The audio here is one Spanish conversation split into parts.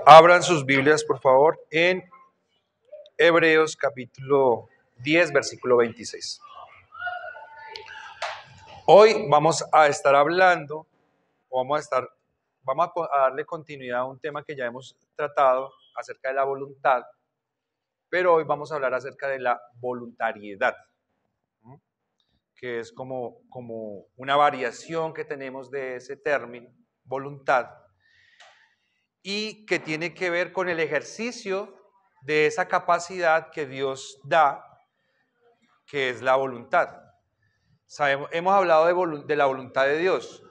Abran sus Biblias, por favor, en Hebreos capítulo 10, versículo 26. Hoy vamos a estar hablando, vamos a darle continuidad a un tema que ya hemos tratado acerca de la voluntad, pero hoy vamos a hablar acerca de la voluntariedad, ¿no? Que es como una variación que tenemos de ese término, voluntad, y que tiene que ver con el ejercicio de esa capacidad que Dios da, que es la voluntad. Hemos hablado de la voluntad de Dios,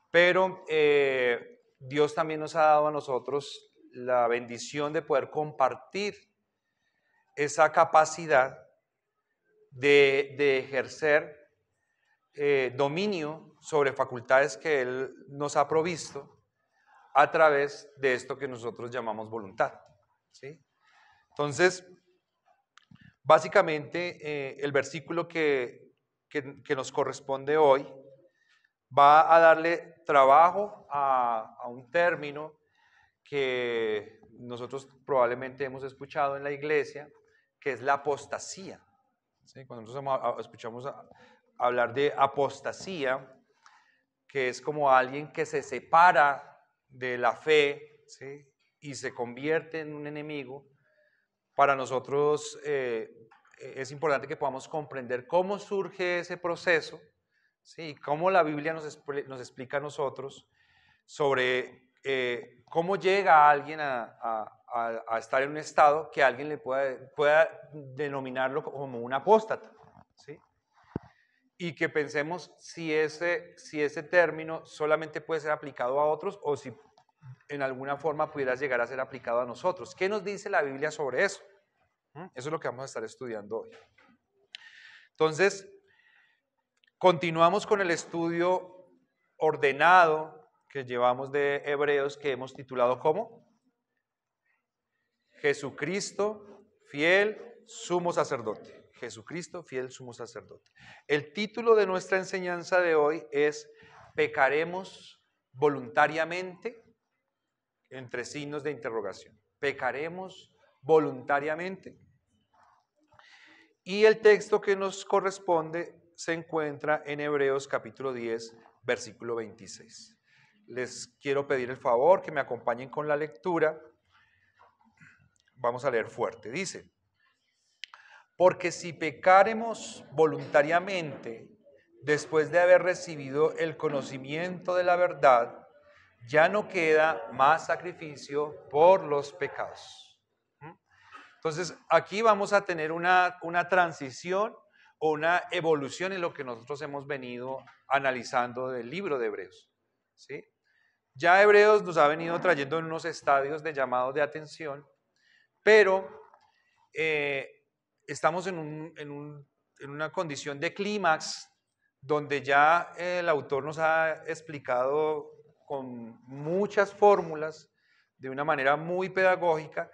pero Dios también nos ha dado a nosotros la bendición de poder compartir esa capacidad de ejercer dominio sobre facultades que Él nos ha provisto a través de esto que nosotros llamamos voluntad, ¿sí? Entonces, básicamente, el versículo que nos corresponde hoy va a darle trabajo a un término que nosotros probablemente hemos escuchado en la iglesia, que es la apostasía, ¿sí? Cuando nosotros escuchamos hablar de apostasía, que es como alguien que se separa de la fe, ¿sí? Y se convierte en un enemigo. Para nosotros es importante que podamos comprender cómo surge ese proceso, ¿sí? Cómo la Biblia nos explica a nosotros sobre cómo llega alguien a estar en un estado que alguien le pueda denominarlo como un apóstata, ¿sí? Y que pensemos si ese término solamente puede ser aplicado a otros o si en alguna forma pudiera llegar a ser aplicado a nosotros. ¿Qué nos dice la Biblia sobre eso? Eso es lo que vamos a estar estudiando hoy. Entonces, continuamos con el estudio ordenado que llevamos de Hebreos, que hemos titulado ¿cómo? Jesucristo, fiel sumo sacerdote. Jesucristo, fiel sumo sacerdote. El título de nuestra enseñanza de hoy es ¿pecaremos voluntariamente? Entre signos de interrogación. ¿Pecaremos voluntariamente? Y el texto que nos corresponde se encuentra en Hebreos capítulo 10, versículo 26. Les quiero pedir el favor que me acompañen con la lectura. Vamos a leer fuerte. Dice, porque si pecaremos voluntariamente, después de haber recibido el conocimiento de la verdad, ya no queda más sacrificio por los pecados. Entonces, aquí vamos a tener una transición o una evolución en lo que nosotros hemos venido analizando del libro de Hebreos, ¿sí? Ya Hebreos nos ha venido trayendo en unos estadios de llamado de atención, pero estamos en una condición de clímax donde ya el autor nos ha explicado con muchas fórmulas, de una manera muy pedagógica,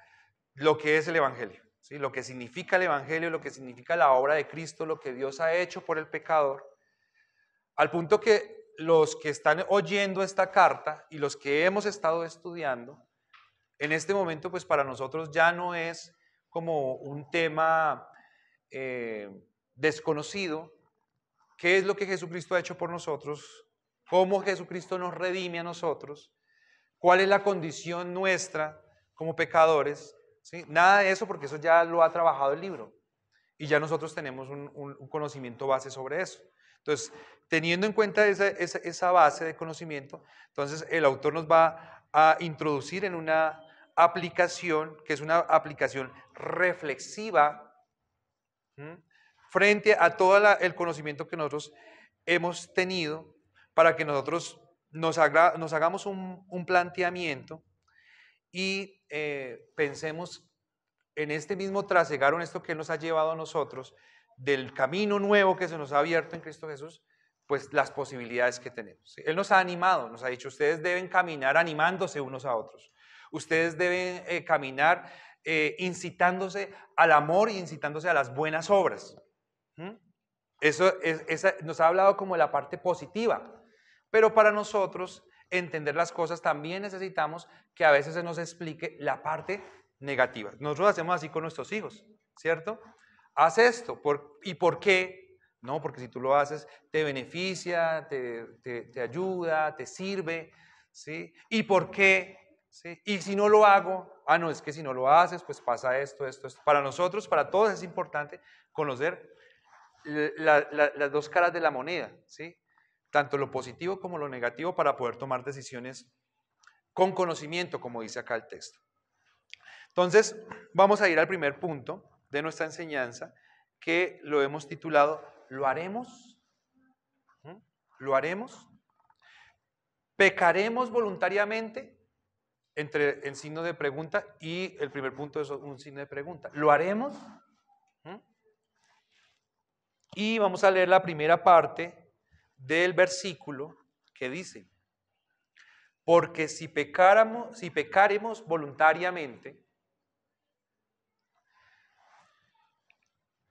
lo que es el Evangelio, ¿sí? Lo que significa el Evangelio, lo que significa la obra de Cristo, lo que Dios ha hecho por el pecador, al punto que los que están oyendo esta carta y los que hemos estado estudiando, en este momento, pues para nosotros ya no es como un tema desconocido. ¿Qué es lo que Jesucristo ha hecho por nosotros? ¿Cómo Jesucristo nos redime a nosotros? ¿Cuál es la condición nuestra como pecadores? ¿Sí? Nada de eso, porque eso ya lo ha trabajado el libro. Y ya nosotros tenemos un conocimiento base sobre eso. Entonces, teniendo en cuenta esa base de conocimiento, entonces el autor nos va a introducir en una aplicación, que es una aplicación reflexiva, frente a todo el conocimiento que nosotros hemos tenido, para que nosotros nos hagamos un planteamiento y pensemos en este mismo trasegar, en esto que Él nos ha llevado a nosotros, del camino nuevo que se nos ha abierto en Cristo Jesús, pues las posibilidades que tenemos. Él nos ha animado, nos ha dicho, ustedes deben caminar animándose unos a otros. Ustedes deben caminar incitándose al amor y incitándose a las buenas obras. Eso nos ha hablado como la parte positiva, pero para nosotros entender las cosas, también necesitamos que a veces se nos explique la parte negativa. Nosotros hacemos así con nuestros hijos, ¿cierto? Haz esto, ¿y por qué? No, porque si tú lo haces, te beneficia, te ayuda, te sirve, ¿sí? ¿Y por qué? ¿Sí? Y si no lo hago, no, es que si no lo haces, pues pasa esto, esto, esto. Para nosotros, para todos es importante conocer las dos caras de la moneda, ¿sí? Tanto lo positivo como lo negativo para poder tomar decisiones con conocimiento, como dice acá el texto. Entonces, vamos a ir al primer punto de nuestra enseñanza, que lo hemos titulado ¿lo haremos? ¿Lo haremos? ¿Pecaremos voluntariamente? En signo de pregunta, y el primer punto es un signo de pregunta. ¿Lo haremos? Y vamos a leer la primera parte del versículo que dice: porque si pecaremos voluntariamente.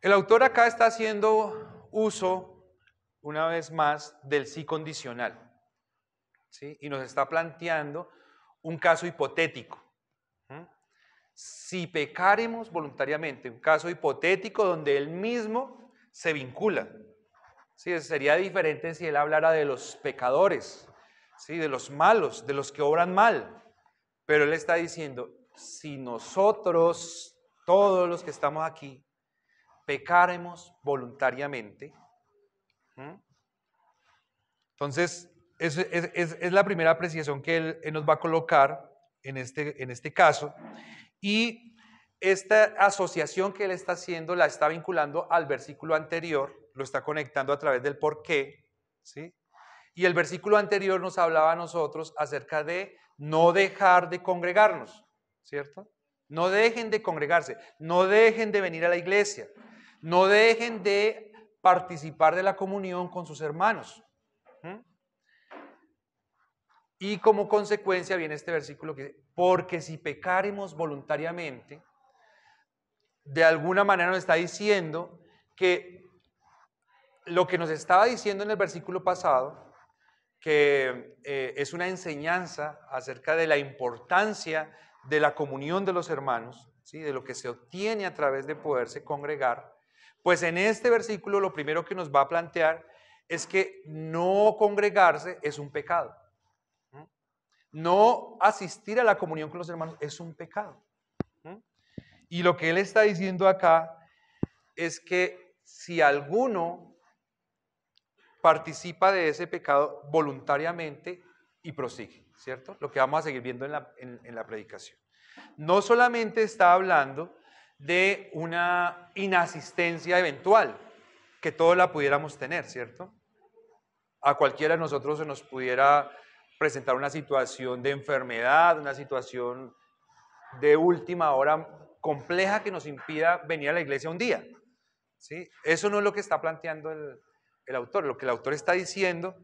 El autor acá está haciendo uso, una vez más, del sí condicional, ¿sí? Y nos está planteando un caso hipotético. Si pecaremos voluntariamente, un caso hipotético donde él mismo se vincula. ¿Sí? Sería diferente si él hablara de los pecadores, ¿sí? De los malos, de los que obran mal. Pero él está diciendo, si nosotros, todos los que estamos aquí, pecaremos voluntariamente. Entonces, es la primera apreciación que él nos va a colocar en este caso. Y esta asociación que él está haciendo la está vinculando al versículo anterior, lo está conectando a través del por qué, ¿sí? Y el versículo anterior nos hablaba a nosotros acerca de no dejar de congregarnos, ¿cierto? No dejen de congregarse, no dejen de venir a la iglesia, no dejen de participar de la comunión con sus hermanos. Y como consecuencia viene este versículo que dice, porque si pecaremos voluntariamente, de alguna manera nos está diciendo que lo que nos estaba diciendo en el versículo pasado, que es una enseñanza acerca de la importancia de la comunión de los hermanos, ¿sí? De lo que se obtiene a través de poderse congregar, pues en este versículo lo primero que nos va a plantear es que no congregarse es un pecado. No asistir a la comunión con los hermanos es un pecado. Y lo que él está diciendo acá es que si alguno participa de ese pecado voluntariamente y prosigue, ¿cierto? Lo que vamos a seguir viendo en la predicación. No solamente está hablando de una inasistencia eventual, que todos la pudiéramos tener, ¿cierto? A cualquiera de nosotros se nos pudiera presentar una situación de enfermedad, una situación de última hora compleja que nos impida venir a la iglesia un día, ¿sí? Eso no es lo que está planteando el autor. Lo que el autor está diciendo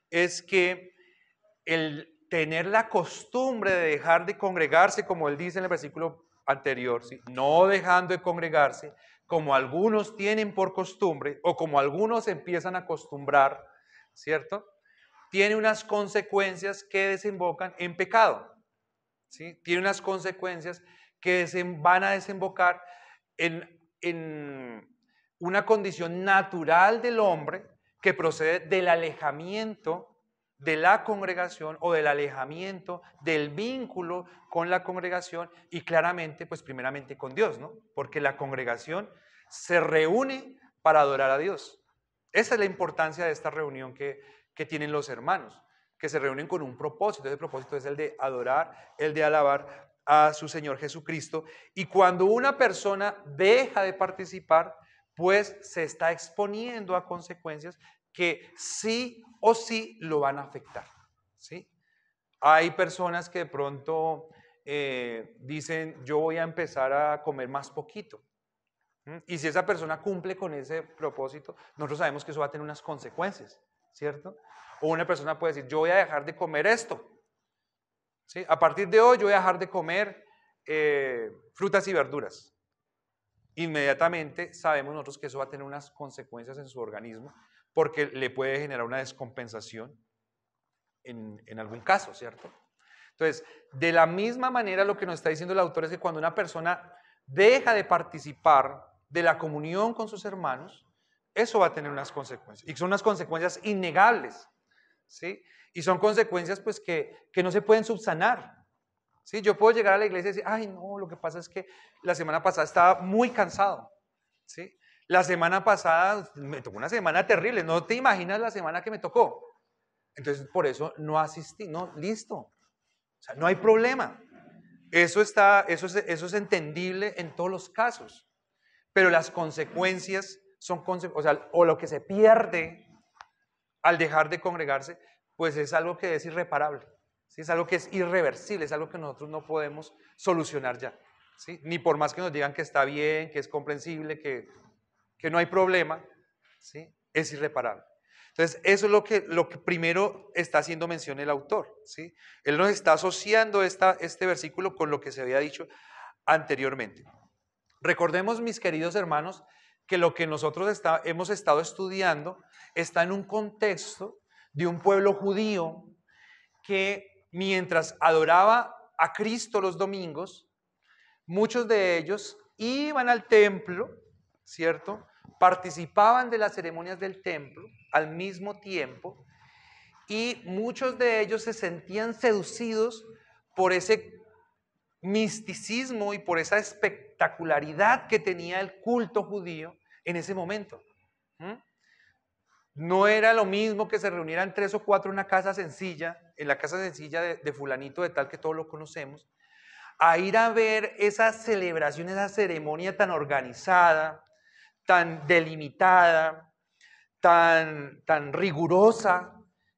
es que el tener la costumbre de dejar de congregarse, como él dice en el versículo anterior, ¿sí? No dejando de congregarse, como algunos tienen por costumbre o como algunos empiezan a acostumbrar, ¿cierto? Tiene unas consecuencias que desembocan en pecado, ¿sí? Tiene unas consecuencias que van a desembocar en una condición natural del hombre que procede del alejamiento de la congregación o del alejamiento del vínculo con la congregación y claramente, pues primeramente con Dios, ¿no? Porque la congregación se reúne para adorar a Dios. Esa es la importancia de esta reunión que tienen los hermanos, que se reúnen con un propósito. Ese propósito es el de adorar, el de alabar a su Señor Jesucristo. Y cuando una persona deja de participar, pues se está exponiendo a consecuencias que sí o sí lo van a afectar, ¿sí? Hay personas que de pronto dicen, yo voy a empezar a comer más poquito. Y si esa persona cumple con ese propósito, nosotros sabemos que eso va a tener unas consecuencias, ¿cierto? O una persona puede decir, yo voy a dejar de comer esto, ¿sí? A partir de hoy yo voy a dejar de comer frutas y verduras. Inmediatamente sabemos nosotros que eso va a tener unas consecuencias en su organismo porque le puede generar una descompensación. en algún caso, ¿cierto? Entonces, de la misma manera lo que nos está diciendo el autor es que cuando una persona deja de participar de la comunión con sus hermanos, eso va a tener unas consecuencias, y son unas consecuencias innegables, ¿sí? Y son consecuencias pues que no se pueden subsanar, ¿sí? Yo puedo llegar a la iglesia y decir, ay no, lo que pasa es que la semana pasada estaba muy cansado, ¿sí? La semana pasada me tocó una semana terrible, no te imaginas la semana que me tocó. Entonces, por eso no asistí, no, listo. O sea, no hay problema. Eso es entendible en todos los casos. Pero las consecuencias son, o sea, o lo que se pierde al dejar de congregarse, pues es algo que es irreparable, ¿sí? Es algo que es irreversible, es algo que nosotros no podemos solucionar ya, ¿sí? Ni por más que nos digan que está bien, que es comprensible, que no hay problema, ¿sí? Es irreparable. Entonces, eso es lo que primero está haciendo mención el autor, ¿sí? Él nos está asociando este versículo con lo que se había dicho anteriormente. Recordemos, mis queridos hermanos, que lo que nosotros hemos estado estudiando está en un contexto de un pueblo judío que mientras adoraba a Cristo los domingos, muchos de ellos iban al templo, ¿cierto? Participaban de las ceremonias del templo al mismo tiempo y muchos de ellos se sentían seducidos por ese misticismo y por esa espectacularidad que tenía el culto judío en ese momento. ¿Mm? No era lo mismo que se reunieran 3 o 4 en una casa sencilla, en la casa sencilla de fulanito de tal que todos lo conocemos, a ir a ver esa celebración, esa ceremonia tan organizada, tan delimitada, tan rigurosa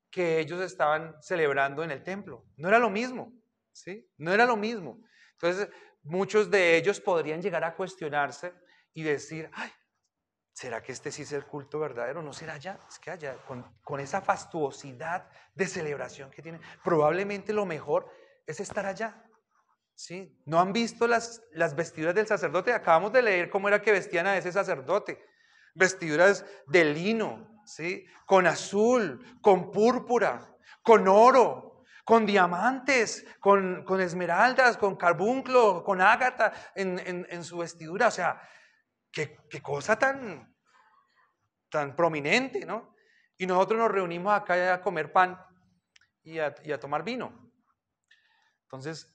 que ellos estaban celebrando en el templo. No era lo mismo, ¿sí? No era lo mismo. Entonces, muchos de ellos podrían llegar a cuestionarse y decir, ay, ¿será que este sí es el culto verdadero? ¿No será allá? Es que allá, con esa fastuosidad de celebración que tienen, probablemente lo mejor es estar allá. ¿Sí? ¿No han visto las vestiduras del sacerdote? Acabamos de leer cómo era que vestían a ese sacerdote. Vestiduras de lino, ¿sí? Con azul, con púrpura, con oro, con diamantes, con esmeraldas, con carbunclo, con ágata en su vestidura. O sea, qué cosa tan prominente, ¿no? Y nosotros nos reunimos acá a comer pan y a tomar vino. Entonces,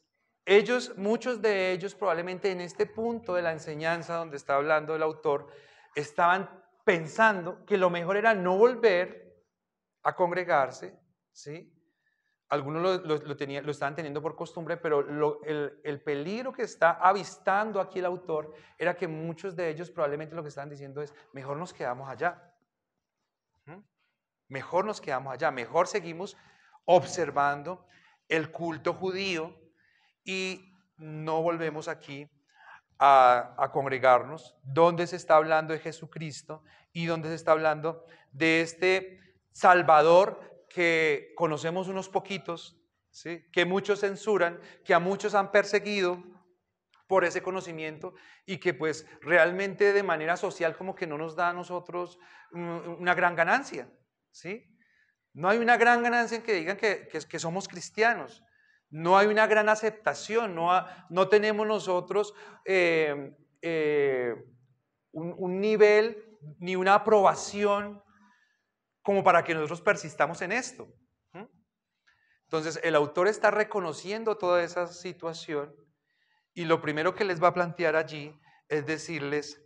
muchos de ellos probablemente en este punto de la enseñanza donde está hablando el autor, estaban pensando que lo mejor era no volver a congregarse, ¿sí? Algunos lo estaban teniendo por costumbre, pero el peligro que está avistando aquí el autor era que muchos de ellos probablemente lo que estaban diciendo es, mejor nos quedamos allá. Mejor nos quedamos allá, mejor seguimos observando el culto judío y no volvemos aquí a congregarnos, donde se está hablando de Jesucristo y donde se está hablando de este Salvador que conocemos unos poquitos, ¿sí? Que muchos censuran, que a muchos han perseguido por ese conocimiento y que pues realmente de manera social como que no nos da a nosotros una gran ganancia, ¿sí? No hay una gran ganancia en que digan que somos cristianos. No hay una gran aceptación, no tenemos nosotros un nivel ni una aprobación como para que nosotros persistamos en esto. Entonces, el autor está reconociendo toda esa situación y lo primero que les va a plantear allí es decirles,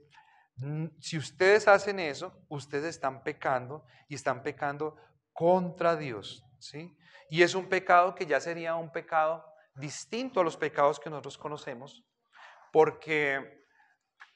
si ustedes hacen eso, ustedes están pecando y están pecando contra Dios, ¿sí? Y es un pecado que ya sería un pecado distinto a los pecados que nosotros conocemos, porque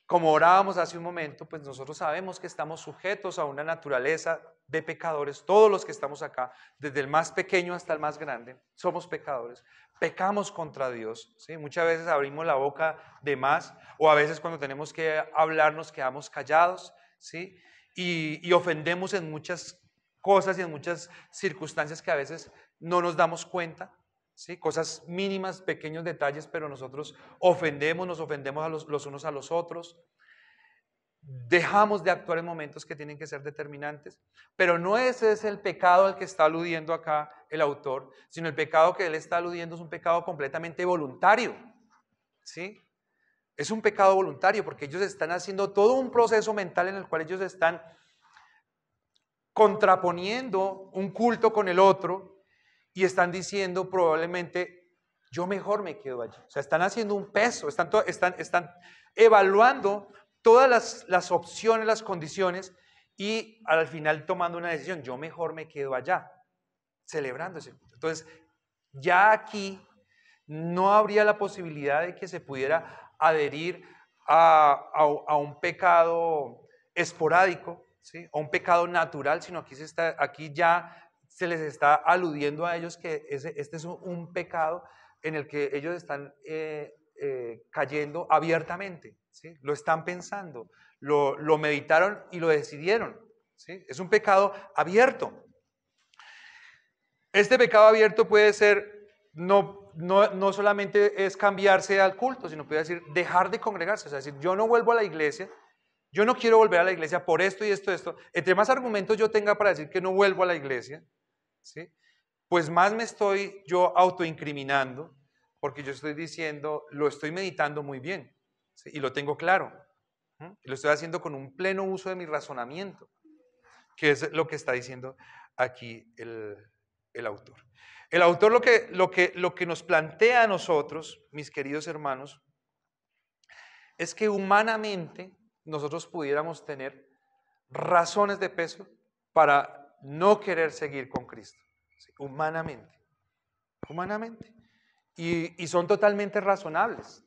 como orábamos hace un momento, pues nosotros sabemos que estamos sujetos a una naturaleza de pecadores, todos los que estamos acá, desde el más pequeño hasta el más grande, somos pecadores, pecamos contra Dios, ¿sí? Muchas veces abrimos la boca de más, o a veces cuando tenemos que hablar nos quedamos callados, ¿sí? Y ofendemos en muchas cosas y en muchas circunstancias que a veces no nos damos cuenta, ¿sí? Cosas mínimas, pequeños detalles, pero nosotros nos ofendemos los unos a los otros. dejamos de actuar en momentos que tienen que ser determinantes. Pero no ese es el pecado al que está aludiendo acá el autor, sino el pecado que él está aludiendo es un pecado completamente voluntario, ¿sí? Es un pecado voluntario porque ellos están haciendo todo un proceso mental en el cual ellos están contraponiendo un culto con el otro y están diciendo probablemente, yo mejor me quedo allí. O sea, están haciendo un peso, están evaluando todas las opciones, las condiciones y al final tomando una decisión, yo mejor me quedo allá, celebrando ese culto. Entonces, ya aquí no habría la posibilidad de que se pudiera adherir a un pecado esporádico, ¿sí? A un pecado natural, sino aquí ya se les está aludiendo a ellos que este es un pecado en el que ellos están cayendo abiertamente, ¿sí? Lo están pensando, lo meditaron y lo decidieron, ¿sí? Es un pecado abierto. Este pecado abierto puede ser, no solamente es cambiarse al culto, sino puede decir dejar de congregarse, o sea, decir, yo no vuelvo a la iglesia, yo no quiero volver a la iglesia por esto y esto. Entre más argumentos yo tenga para decir que no vuelvo a la iglesia, ¿sí? Pues más me estoy yo autoincriminando, porque yo estoy diciendo, lo estoy meditando muy bien, ¿sí? Y lo tengo claro, y lo estoy haciendo con un pleno uso de mi razonamiento, que es lo que está diciendo aquí el autor. El autor lo que nos plantea a nosotros, mis queridos hermanos, es que humanamente nosotros pudiéramos tener razones de peso para no querer seguir con Cristo. ¿Sí? Humanamente. Y son totalmente razonables.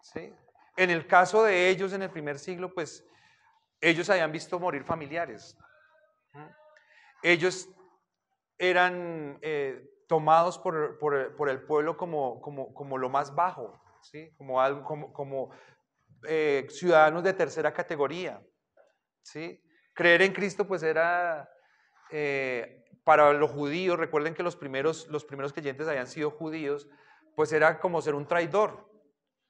¿Sí? En el caso de ellos en el primer siglo, pues ellos habían visto morir familiares. Ellos eran tomados por el pueblo como lo más bajo, ¿sí? Como ciudadanos de tercera categoría, ¿sí? Creer en Cristo pues era para los judíos, recuerden que los primeros creyentes habían sido judíos, pues era como ser un traidor.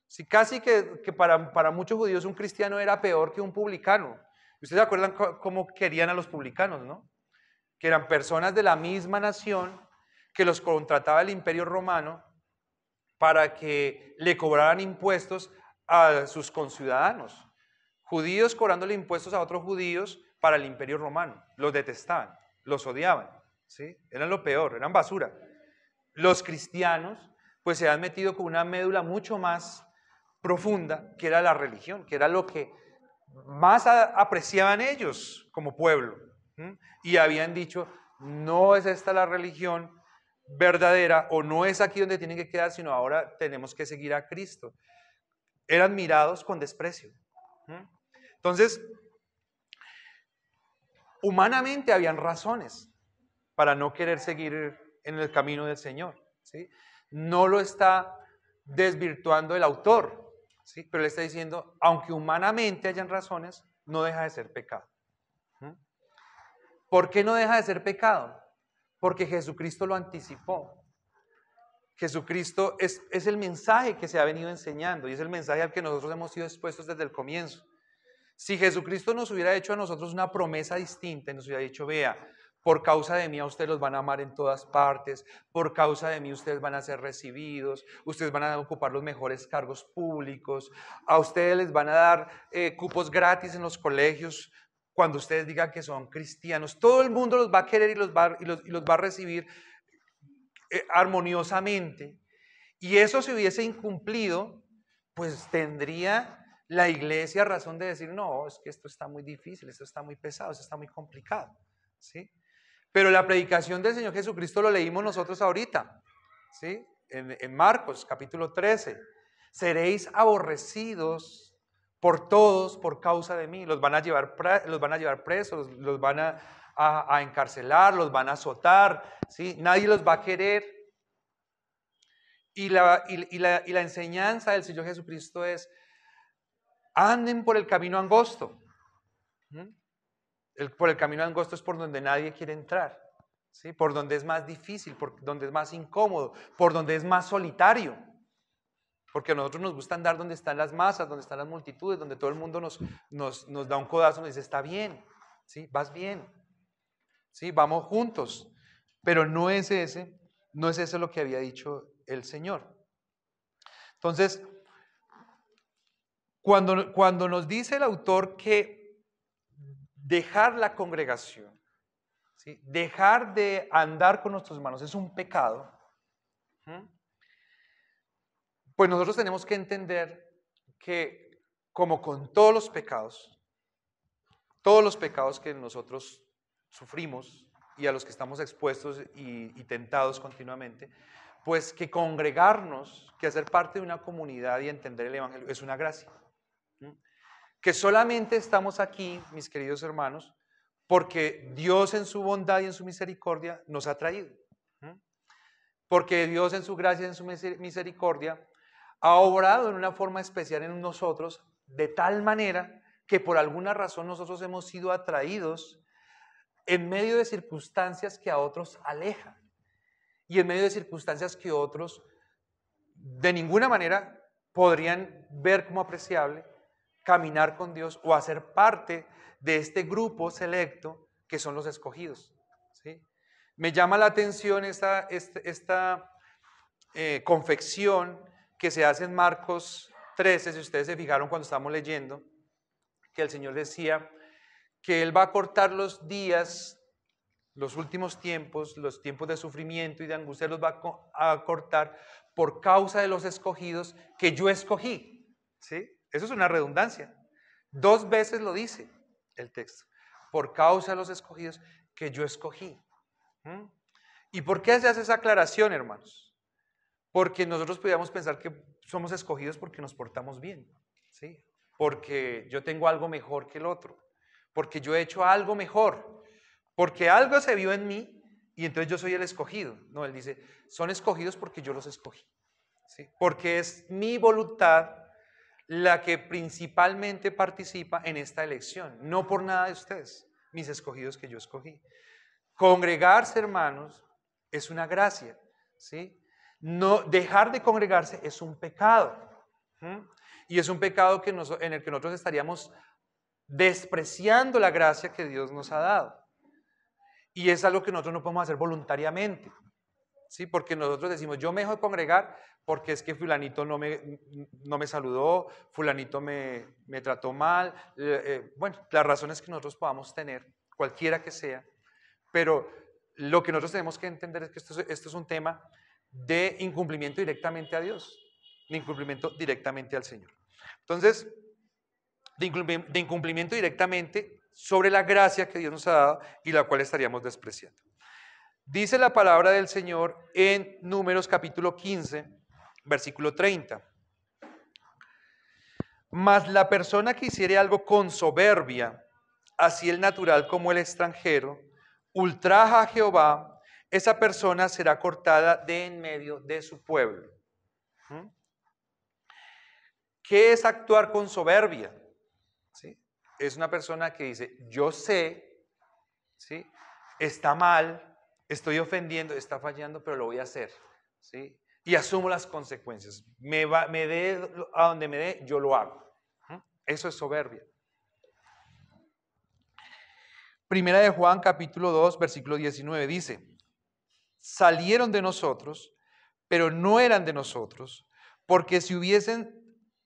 Sí, casi que para muchos judíos un cristiano era peor que un publicano. ¿Ustedes se acuerdan cómo querían a los publicanos, no? Que eran personas de la misma nación que los contrataba el Imperio Romano para que le cobraran impuestos a sus conciudadanos. Judíos cobrándole impuestos a otros judíos para el Imperio Romano. Los detestaban, los odiaban, ¿sí? Eran lo peor, eran basura. Los cristianos pues se han metido con una médula mucho más profunda, que era la religión, que era lo que más apreciaban ellos como pueblo. Y habían dicho, no es esta la religión verdadera o no es aquí donde tienen que quedar, sino ahora tenemos que seguir a Cristo. Eran mirados con desprecio. Entonces, humanamente habían razones para no querer seguir en el camino del Señor, ¿sí? No lo está desvirtuando el autor, ¿sí? Pero le está diciendo, aunque humanamente hayan razones, no deja de ser pecado. ¿Por qué no deja de ser pecado? Porque Jesucristo lo anticipó. Jesucristo es el mensaje que se ha venido enseñando y es el mensaje al que nosotros hemos sido expuestos desde el comienzo. Si Jesucristo nos hubiera hecho a nosotros una promesa distinta y nos hubiera dicho, vea, por causa de mí a ustedes los van a amar en todas partes, por causa de mí ustedes van a ser recibidos, ustedes van a ocupar los mejores cargos públicos, a ustedes les van a dar cupos gratis en los colegios cuando ustedes digan que son cristianos. Todo el mundo los va a querer y los va a recibir armoniosamente. Y eso se hubiese incumplido, pues tendría la iglesia razón de decir, no, es que esto está muy difícil, esto está muy pesado, esto está muy complicado, ¿sí? Pero la predicación del Señor Jesucristo lo leímos nosotros ahorita, ¿sí? En Marcos, capítulo 13. Seréis aborrecidos por todos por causa de mí. Los van a llevar presos, los van a encarcelar, los van a azotar, ¿sí? Nadie los va a querer. Y la enseñanza del Señor Jesucristo es, anden por el camino angosto. Por el camino angosto es por donde nadie quiere entrar, ¿sí? Por donde es más difícil, por donde es más incómodo, por donde es más solitario. Porque a nosotros nos gusta andar donde están las masas, donde están las multitudes, donde todo el mundo nos da un codazo, nos dice, está bien, ¿sí? Vas bien, ¿sí? Vamos juntos. Pero no es ese lo que había dicho el Señor. Entonces, cuando nos dice el autor que dejar la congregación, ¿sí? Dejar de andar con nuestros hermanos es un pecado, pues nosotros tenemos que entender que, como con todos los pecados que nosotros sufrimos y a los que estamos expuestos y tentados continuamente, pues que congregarnos, que hacer parte de una comunidad y entender el Evangelio es una gracia. Que solamente estamos aquí, mis queridos hermanos, porque Dios en su bondad y en su misericordia nos ha traído. Porque Dios en su gracia y en su misericordia ha obrado en una forma especial en nosotros, de tal manera que por alguna razón nosotros hemos sido atraídos en medio de circunstancias que a otros alejan y en medio de circunstancias que otros de ninguna manera podrían ver como apreciable, caminar con Dios o hacer parte de este grupo selecto que son los escogidos, ¿sí? Me llama la atención esta confección que se hace en Marcos 13, si ustedes se fijaron cuando estamos leyendo, que el Señor decía que Él va a cortar los días, los últimos tiempos, los tiempos de sufrimiento y de angustia, los va a cortar por causa de los escogidos que yo escogí. ¿Sí? Eso es una redundancia. 2 veces lo dice el texto. Por causa de los escogidos que yo escogí. ¿Y por qué se hace esa aclaración, hermanos? Porque nosotros podríamos pensar que somos escogidos porque nos portamos bien, ¿sí? Porque yo tengo algo mejor que el otro, porque yo he hecho algo mejor, porque algo se vio en mí y entonces yo soy el escogido. No, él dice, son escogidos porque yo los escogí, ¿sí? Porque es mi voluntad la que principalmente participa en esta elección, no por nada de ustedes, mis escogidos que yo escogí. Congregarse, hermanos, es una gracia, ¿sí? No, dejar de congregarse es un pecado. Y es un pecado en el que nosotros estaríamos despreciando la gracia que Dios nos ha dado. Y es algo que nosotros no podemos hacer voluntariamente, ¿sí? Porque nosotros decimos, yo me dejo de congregar porque es que fulanito no me saludó, fulanito me trató mal. Bueno, las razones que nosotros podamos tener, cualquiera que sea, pero lo que nosotros tenemos que entender es que esto es un tema de incumplimiento directamente a Dios, de incumplimiento directamente al Señor. Entonces, de incumplimiento directamente sobre la gracia que Dios nos ha dado y la cual estaríamos despreciando. Dice la palabra del Señor en Números capítulo 15, versículo 30. Mas la persona que hiciere algo con soberbia, así el natural como el extranjero, ultraja a Jehová, esa persona será cortada de en medio de su pueblo. ¿Qué es actuar con soberbia? ¿Sí? Es una persona que dice, yo sé, ¿sí? Está mal, estoy ofendiendo, está fallando, pero lo voy a hacer, ¿sí? Y asumo las consecuencias. Me dé a donde me dé, yo lo hago. Eso es soberbia. Primera de Juan, capítulo 2, versículo 19, dice, salieron de nosotros, pero no eran de nosotros, porque si hubiesen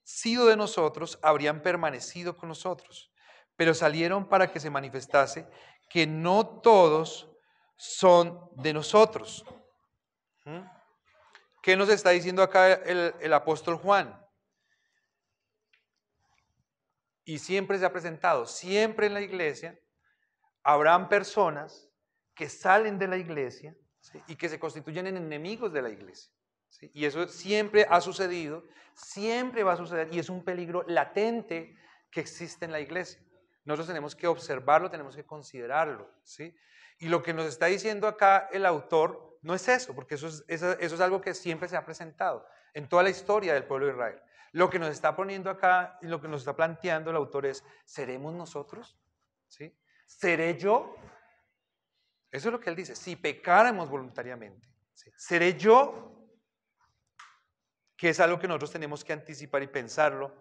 sido de nosotros, habrían permanecido con nosotros. Pero salieron para que se manifestase que no todos son de nosotros. ¿Qué nos está diciendo acá el apóstol Juan? Y siempre se ha presentado, siempre en la iglesia, habrán personas que salen de la iglesia, ¿sí? Y que se constituyen en enemigos de la iglesia, ¿sí? Y eso siempre ha sucedido, siempre va a suceder y es un peligro latente que existe en la iglesia. Nosotros tenemos que observarlo, tenemos que considerarlo, ¿sí? Y lo que nos está diciendo acá el autor no es eso, porque eso es algo que siempre se ha presentado en toda la historia del pueblo de Israel. Lo que nos está poniendo acá y lo que nos está planteando el autor es, ¿seremos nosotros? ¿Sí? ¿Seré yo? Eso es lo que él dice, si pecáramos voluntariamente, ¿sí? ¿Seré yo que es algo que nosotros tenemos que anticipar y pensarlo,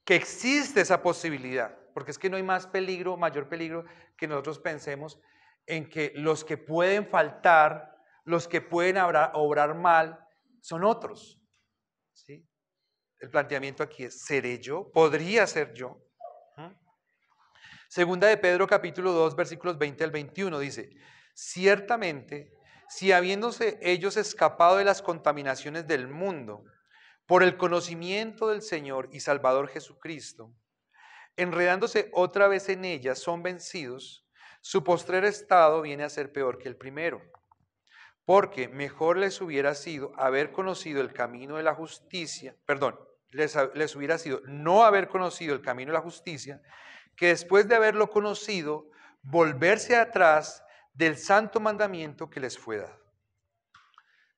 que existe esa posibilidad, porque es que no hay más peligro, mayor peligro, que nosotros pensemos en que los que pueden faltar, los que pueden obrar mal, son otros, ¿sí? El planteamiento aquí es, ¿seré yo? ¿Podría ser yo? Segunda de Pedro capítulo 2 versículos 20 al 21 dice, ciertamente, si habiéndose ellos escapado de las contaminaciones del mundo, por el conocimiento del Señor y Salvador Jesucristo, enredándose otra vez en ellas, son vencidos, su postrer estado viene a ser peor que el primero. Porque mejor les hubiera sido haber conocido el camino de la justicia, perdón, les hubiera sido no haber conocido el camino de la justicia, que después de haberlo conocido, volverse atrás del santo mandamiento que les fue dado.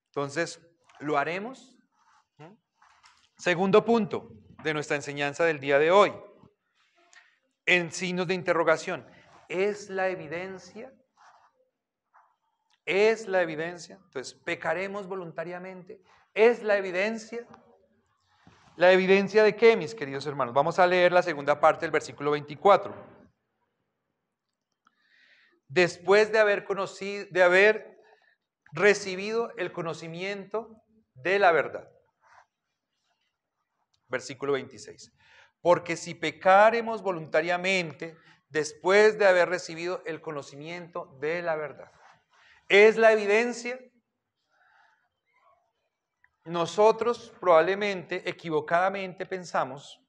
Entonces, ¿lo haremos? Segundo punto de nuestra enseñanza del día de hoy, en signos de interrogación. ¿Es la evidencia? ¿Es la evidencia? Entonces, ¿pecaremos voluntariamente? ¿Es la evidencia? ¿La evidencia de qué, mis queridos hermanos? Vamos a leer la segunda parte del versículo 24. Después de haber recibido el conocimiento de la verdad. Versículo 26. Porque si pecaremos voluntariamente, después de haber recibido el conocimiento de la verdad. ¿Es la evidencia? Nosotros probablemente, equivocadamente, pensamos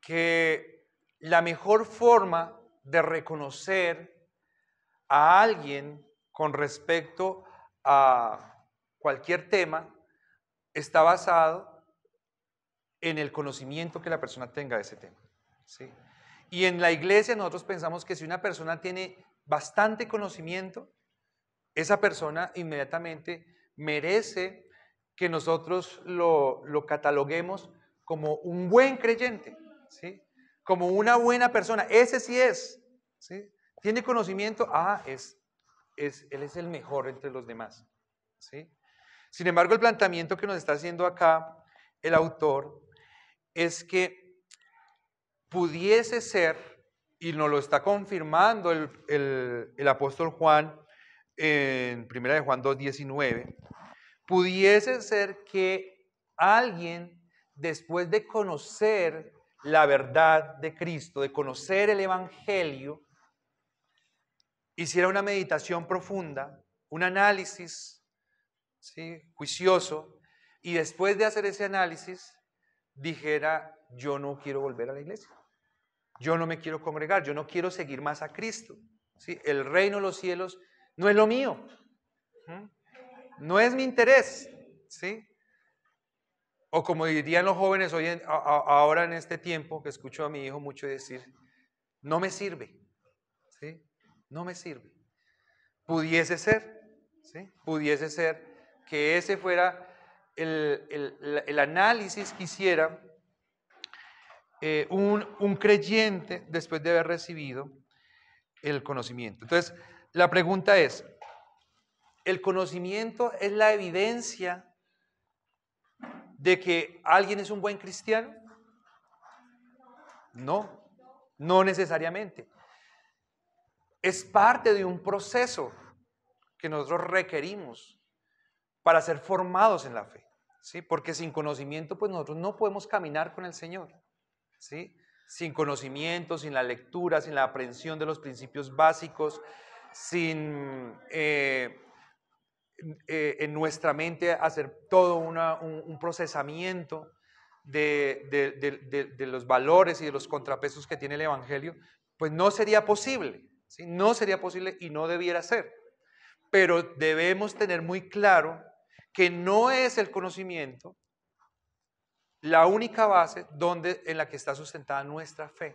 que la mejor forma de reconocer a alguien con respecto a cualquier tema está basado en el conocimiento que la persona tenga de ese tema, ¿sí? Y en la iglesia nosotros pensamos que si una persona tiene bastante conocimiento, esa persona inmediatamente merece que nosotros lo cataloguemos como un buen creyente, ¿sí? Como una buena persona. Ese sí es, ¿sí? Tiene conocimiento, él es el mejor entre los demás, ¿sí? Sin embargo, el planteamiento que nos está haciendo acá el autor es que pudiese ser, y nos lo está confirmando el apóstol Juan en 1 de Juan 2:19, pudiese ser que alguien, después de conocer la verdad de Cristo, de conocer el Evangelio, hiciera una meditación profunda, un análisis, ¿sí?, juicioso, y después de hacer ese análisis, dijera, yo no quiero volver a la iglesia, yo no me quiero congregar, yo no quiero seguir más a Cristo, ¿sí? El reino de los cielos no es lo mío, no es mi interés, ¿sí? O como dirían los jóvenes hoy ahora en este tiempo, que escucho a mi hijo mucho decir, no me sirve, ¿sí? No me sirve. Pudiese ser, ¿sí? Pudiese ser que ese fuera el análisis que hiciera un creyente después de haber recibido el conocimiento. Entonces, la pregunta es, ¿el conocimiento es la evidencia de que alguien es un buen cristiano? No, no necesariamente. Es parte de un proceso que nosotros requerimos para ser formados en la fe, ¿sí? Porque sin conocimiento, pues nosotros no podemos caminar con el Señor, ¿sí? Sin conocimiento, sin la lectura, sin la aprehensión de los principios básicos, sin en nuestra mente hacer todo un procesamiento de los valores y de los contrapesos que tiene el Evangelio, pues no sería posible, ¿sí? No sería posible y no debiera ser. Pero debemos tener muy claro que no es el conocimiento la única base en la que está sustentada nuestra fe,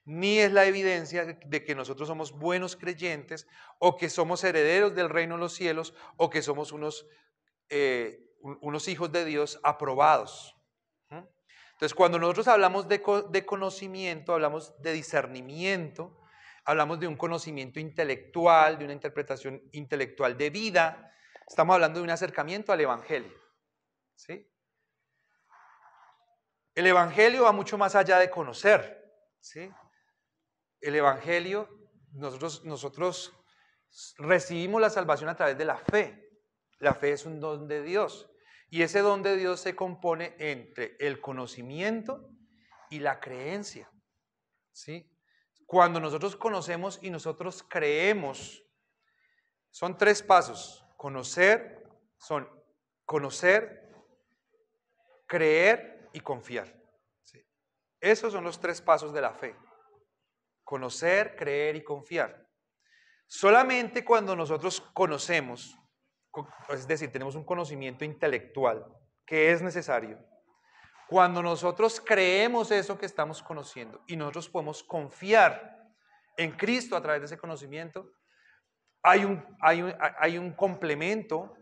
ni es la evidencia de que nosotros somos buenos creyentes o que somos herederos del reino de los cielos o que somos unos hijos de Dios aprobados. Entonces, cuando nosotros hablamos de conocimiento, hablamos de discernimiento, hablamos de un conocimiento intelectual, de una interpretación intelectual de vida, estamos hablando de un acercamiento al Evangelio. ¿sí? El Evangelio va mucho más allá de conocer, ¿sí? El Evangelio, nosotros recibimos la salvación a través de la fe. La fe es un don de Dios. Y ese don de Dios se compone entre el conocimiento y la creencia, ¿sí? Cuando nosotros conocemos y nosotros creemos, son 3 pasos. Conocer, creer y confiar, ¿sí? Esos son los 3 pasos de la fe. Conocer, creer y confiar. Solamente cuando nosotros conocemos, es decir, tenemos un conocimiento intelectual que es necesario, cuando nosotros creemos eso que estamos conociendo y nosotros podemos confiar en Cristo a través de ese conocimiento, hay un complemento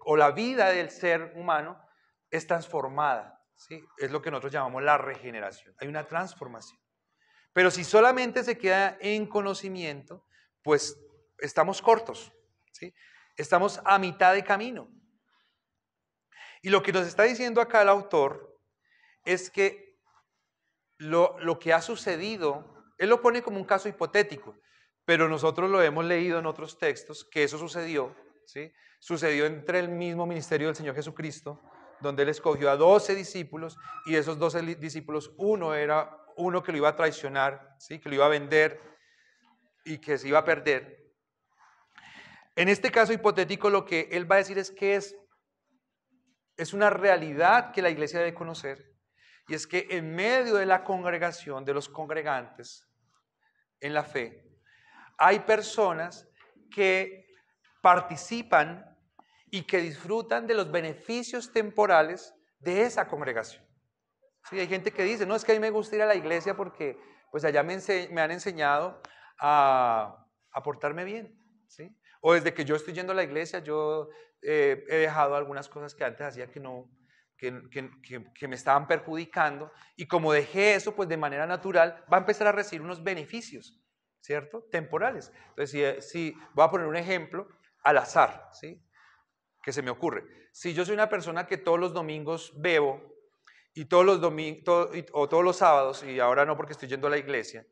o la vida del ser humano es transformada, ¿sí? Es lo que nosotros llamamos la regeneración. Hay una transformación. Pero si solamente se queda en conocimiento, pues estamos cortos, ¿sí? Estamos a mitad de camino. Y lo que nos está diciendo acá el autor es que lo que ha sucedido, él lo pone como un caso hipotético, pero nosotros lo hemos leído en otros textos, que eso sucedió, ¿sí? Sucedió entre el mismo ministerio del Señor Jesucristo, donde él escogió a 12 discípulos, y de esos 12 discípulos, uno era uno que lo iba a traicionar, ¿sí? Que lo iba a vender y que se iba a perder. En este caso hipotético, lo que él va a decir es que es una realidad que la iglesia debe conocer, y es que en medio de la congregación, de los congregantes en la fe, hay personas que participan y que disfrutan de los beneficios temporales de esa congregación. Sí, hay gente que dice, no, es que a mí me gusta ir a la iglesia porque pues allá me han enseñado a portarme bien, ¿sí? O desde que yo estoy yendo a la iglesia, yo he dejado algunas cosas que antes hacía que me estaban perjudicando, y como dejé eso, pues de manera natural va a empezar a recibir unos beneficios, ¿cierto? Temporales. Entonces, si voy a poner un ejemplo al azar, ¿sí? Que se me ocurre. Si yo soy una persona que todos los domingos bebo, y todos los domingos, o todos los sábados, y ahora no porque estoy yendo a la iglesia,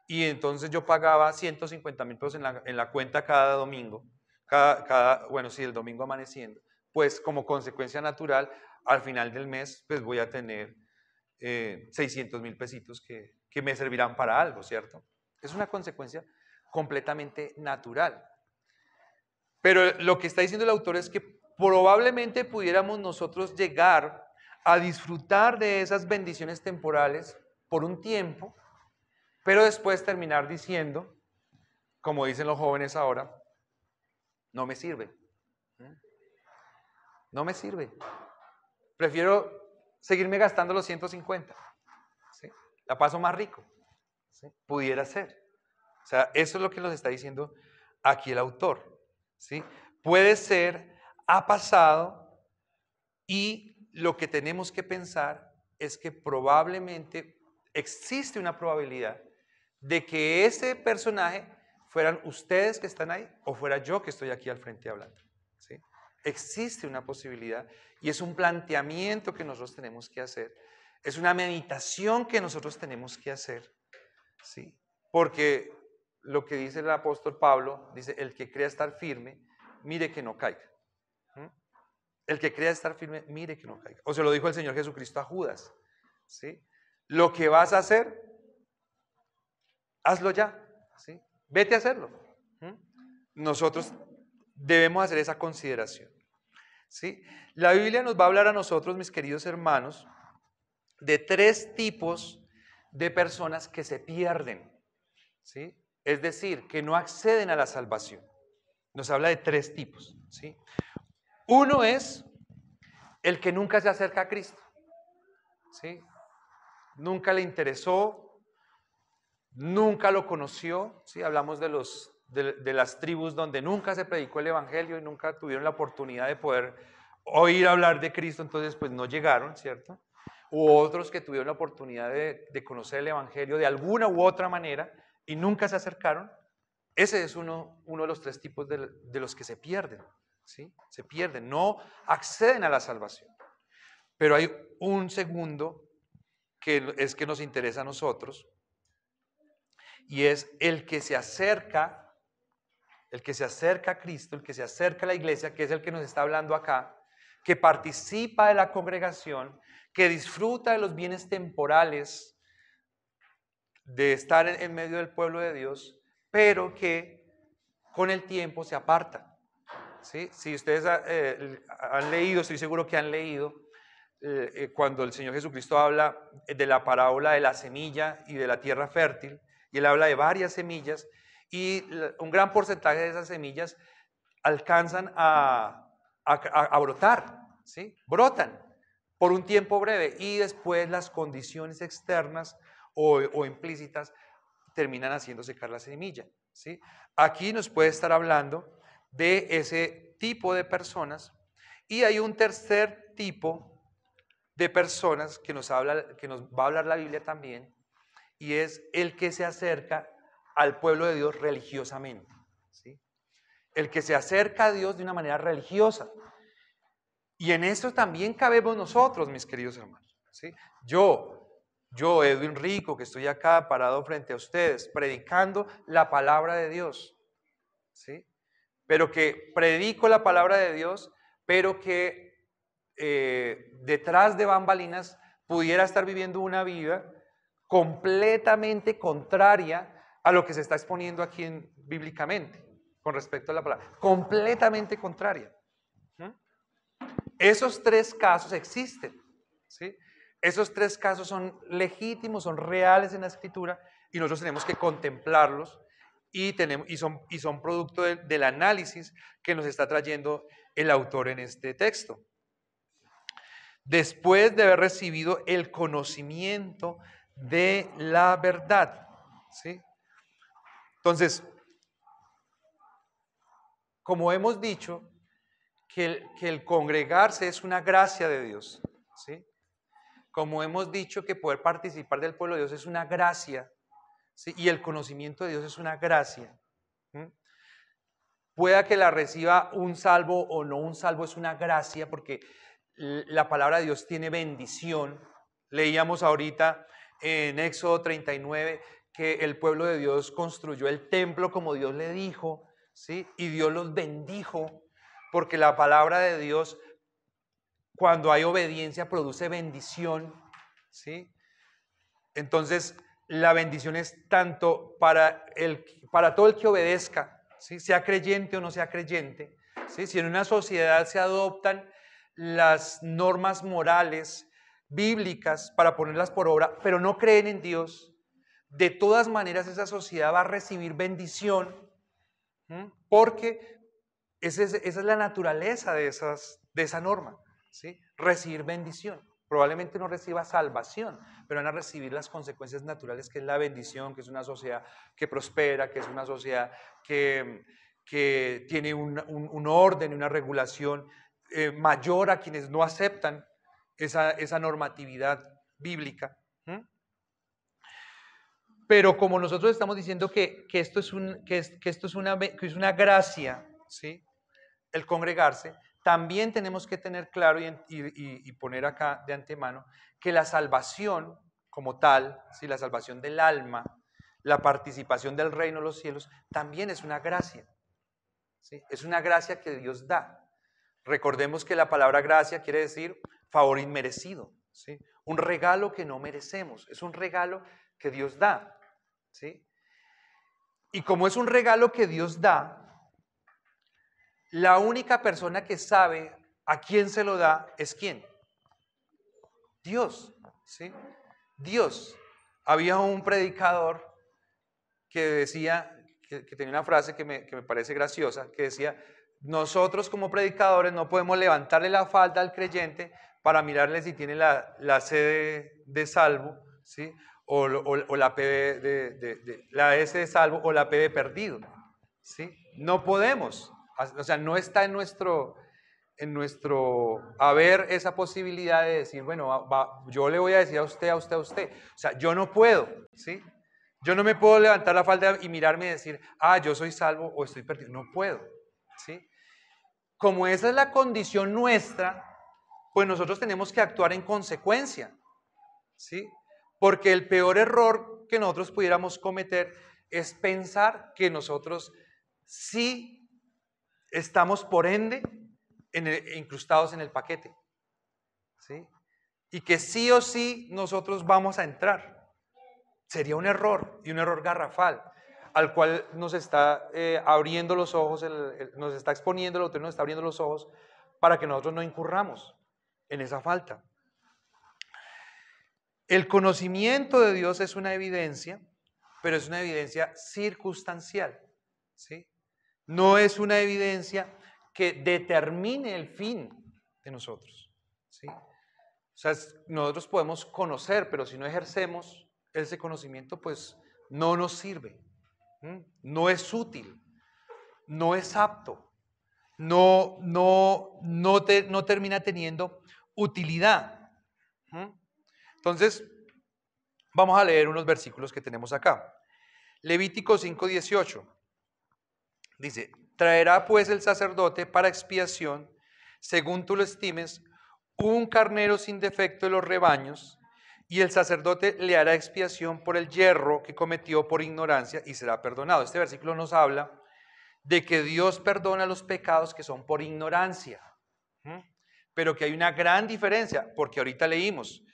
y entonces yo pagaba 150,000 pesos en la cuenta cada domingo, bueno, sí, el domingo amaneciendo, pues como consecuencia natural, al final del mes, pues voy a tener 600,000 pesitos que me servirán para algo, ¿cierto? Es una consecuencia completamente natural. Pero lo que está diciendo el autor es que probablemente pudiéramos nosotros llegar a disfrutar de esas bendiciones temporales por un tiempo, pero después terminar diciendo, como dicen los jóvenes ahora, no me sirve. No me sirve. Prefiero seguirme gastando los 150. ¿Sí? La paso más rico. ¿Sí? Pudiera ser. O sea, eso es lo que nos está diciendo aquí el autor. ¿Sí? Puede ser, ha pasado, y lo que tenemos que pensar es que probablemente existe una probabilidad de que ese personaje fueran ustedes que están ahí o fuera yo que estoy aquí al frente hablando, ¿sí? Existe una posibilidad, y es un planteamiento que nosotros tenemos que hacer, es una meditación que nosotros tenemos que hacer, ¿sí? Porque lo que dice el apóstol Pablo, dice, el que crea estar firme, mire que no caiga. El que crea estar firme, mire que no caiga. O se lo dijo el Señor Jesucristo a Judas, ¿sí? Lo que vas a hacer, hazlo ya, ¿sí? Vete a hacerlo. Nosotros debemos hacer esa consideración, ¿sí? La Biblia nos va a hablar a nosotros, mis queridos hermanos, de 3 tipos de personas que se pierden, ¿sí? Es decir, que no acceden a la salvación. Nos habla de 3 tipos, ¿sí? Uno es el que nunca se acerca a Cristo, ¿sí? Nunca le interesó, nunca lo conoció, ¿sí? Hablamos de las tribus donde nunca se predicó el evangelio y nunca tuvieron la oportunidad de poder oír hablar de Cristo, entonces pues no llegaron, ¿cierto? U otros que tuvieron la oportunidad de conocer el evangelio de alguna u otra manera y nunca se acercaron. Ese es uno de los 3 tipos de los que se pierden, ¿sí? Se pierden, no acceden a la salvación. Pero hay un segundo que es que nos interesa a nosotros, y es el que se acerca a Cristo, el que se acerca a la iglesia, que es el que nos está hablando acá, que participa de la congregación, que disfruta de los bienes temporales de estar en medio del pueblo de Dios, pero que con el tiempo se aparta. ¿Sí? Si ustedes han leído, estoy seguro que han leído, cuando el Señor Jesucristo habla de la parábola de la semilla y de la tierra fértil, y Él habla de varias semillas, y un gran porcentaje de esas semillas alcanzan a brotar, ¿sí? Brotan por un tiempo breve, y después las condiciones externas o implícitas terminan haciendo secar la semilla, ¿sí? Aquí nos puede estar hablando de ese tipo de personas, y hay un tercer tipo de personas que nos va a hablar la Biblia también, y es el que se acerca al pueblo de Dios religiosamente, ¿sí? El que se acerca a Dios de una manera religiosa. Y en esto también cabemos nosotros, mis queridos hermanos, ¿sí? Yo, Edwin Rico, que estoy acá parado frente a ustedes, predicando la palabra de Dios, ¿sí? Pero que predico la palabra de Dios, pero que detrás de bambalinas pudiera estar viviendo una vida completamente contraria a lo que se está exponiendo aquí bíblicamente con respecto a la palabra, completamente contraria. Esos tres casos existen, ¿sí? Esos tres casos son legítimos, son reales en la Escritura, y nosotros tenemos que contemplarlos, y son producto del análisis que nos está trayendo el autor en este texto. Después de haber recibido el conocimiento de la verdad, ¿sí? Entonces, como hemos dicho, que el congregarse es una gracia de Dios, ¿sí? Como hemos dicho, que poder participar del pueblo de Dios es una gracia, ¿sí? Y el conocimiento de Dios es una gracia. Pueda que la reciba un salvo o no un salvo, es una gracia, porque la palabra de Dios tiene bendición. Leíamos ahorita en Éxodo 39 que el pueblo de Dios construyó el templo como Dios le dijo, ¿sí? Y Dios los bendijo, porque la palabra de Dios, cuando hay obediencia, produce bendición, ¿sí? Entonces, la bendición es tanto para todo el que obedezca, ¿sí? Sea creyente o no sea creyente, ¿sí? Si en una sociedad se adoptan las normas morales bíblicas para ponerlas por obra, pero no creen en Dios, de todas maneras esa sociedad va a recibir bendición, porque esa es la naturaleza de esa norma, ¿sí? Recibir bendición. Probablemente no reciba salvación, pero van a recibir las consecuencias naturales, que es la bendición, que es una sociedad que prospera, que es una sociedad que tiene un orden y una regulación mayor a quienes no aceptan esa normatividad bíblica. Pero como nosotros estamos diciendo que esto es una gracia, ¿sí? El congregarse, también tenemos que tener claro y poner acá de antemano que la salvación como tal, ¿sí? La salvación del alma, la participación del reino de los cielos, también es una gracia, ¿sí? Es una gracia que Dios da. Recordemos que la palabra gracia quiere decir favor inmerecido, ¿sí? Un regalo que no merecemos, es un regalo que Dios da, ¿sí? Y como es un regalo que Dios da, la única persona que sabe a quién se lo da es ¿quién? Dios, ¿sí? Dios. Había un predicador que decía, que tenía una frase que me parece graciosa, que decía: nosotros como predicadores no podemos levantarle la falda al creyente para mirarle si tiene la C de salvo, ¿sí? O la P la S de salvo o la P de perdido, ¿sí? No podemos. O sea, no está en nuestro haber esa posibilidad de decir, bueno, yo le voy a decir a usted, a usted, a usted. O sea, yo no puedo, ¿sí? Yo no me puedo levantar la falda y mirarme y decir, yo soy salvo o estoy perdido. No puedo, ¿sí? Como esa es la condición nuestra, pues nosotros tenemos que actuar en consecuencia, ¿sí? Porque el peor error que nosotros pudiéramos cometer es pensar que nosotros sí estamos por ende incrustados en el paquete, ¿sí? Y que sí o sí nosotros vamos a entrar. Sería un error, y un error garrafal, al cual nos está abriendo los ojos, nos está exponiendo, el autor nos está abriendo los ojos para que nosotros no incurramos en esa falta. El conocimiento de Dios es una evidencia, pero es una evidencia circunstancial, ¿sí? No es una evidencia que determine el fin de nosotros, ¿sí? O sea, nosotros podemos conocer, pero si no ejercemos ese conocimiento, pues no nos sirve, no es útil, no es apto, no termina teniendo utilidad. Entonces, vamos a leer unos versículos que tenemos acá. Levítico 5:18 dice: traerá pues el sacerdote para expiación, según tú lo estimes, un carnero sin defecto de los rebaños, y el sacerdote le hará expiación por el yerro que cometió por ignorancia y será perdonado. Este versículo nos habla de que Dios perdona los pecados que son por ignorancia, pero que hay una gran diferencia, porque ahorita leímos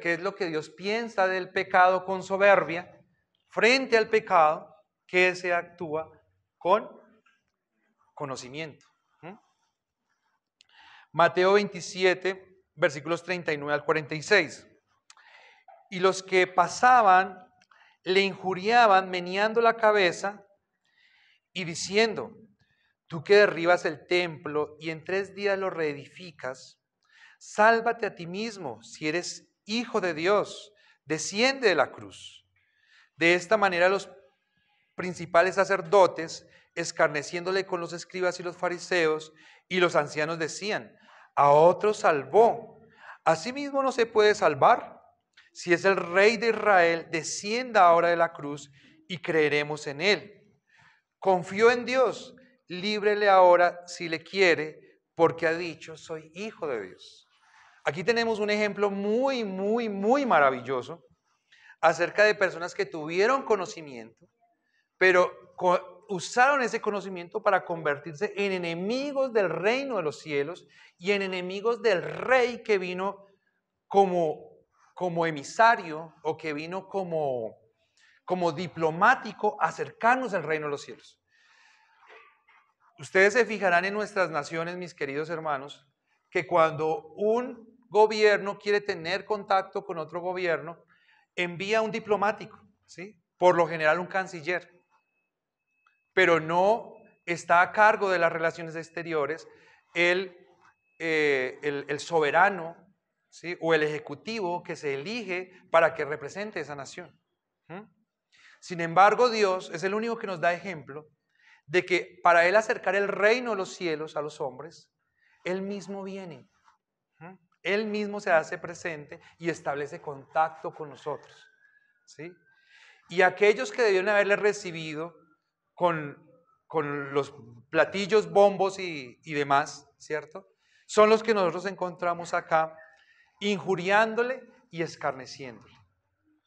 qué es lo que Dios piensa del pecado con soberbia frente al pecado que se actúa con conocimiento. Mateo 27, versículos 39 al 46. Y los que pasaban le injuriaban meneando la cabeza y diciendo: tú que derribas el templo y en 3 días lo reedificas, sálvate a ti mismo, si eres hijo de Dios, desciende de la cruz. De esta manera los principales sacerdotes, escarneciéndole con los escribas y los fariseos, y los ancianos decían: a otro salvó, ¿asimismo no se puede salvar? Si es el Rey de Israel, descienda ahora de la cruz y creeremos en él. Confió en Dios, líbrele ahora si le quiere, porque ha dicho: soy hijo de Dios. Aquí tenemos un ejemplo muy, muy, muy maravilloso acerca de personas que tuvieron conocimiento, pero usaron ese conocimiento para convertirse en enemigos del reino de los cielos y en enemigos del rey que vino como emisario o que vino como diplomático a acercarnos al reino de los cielos. Ustedes se fijarán en nuestras naciones, mis queridos hermanos, que cuando un gobierno quiere tener contacto con otro gobierno, envía un diplomático, ¿sí? Por lo general un canciller, pero no está a cargo de las relaciones exteriores el soberano, ¿sí? O el ejecutivo que se elige para que represente esa nación. Sin embargo, Dios es el único que nos da ejemplo de que para Él acercar el reino de los cielos a los hombres, Él mismo viene. Él mismo se hace presente y establece contacto con nosotros, ¿sí? Y aquellos que debieron haberle recibido con los platillos, bombos y demás, ¿cierto? Son los que nosotros encontramos acá, injuriándole y escarneciéndole.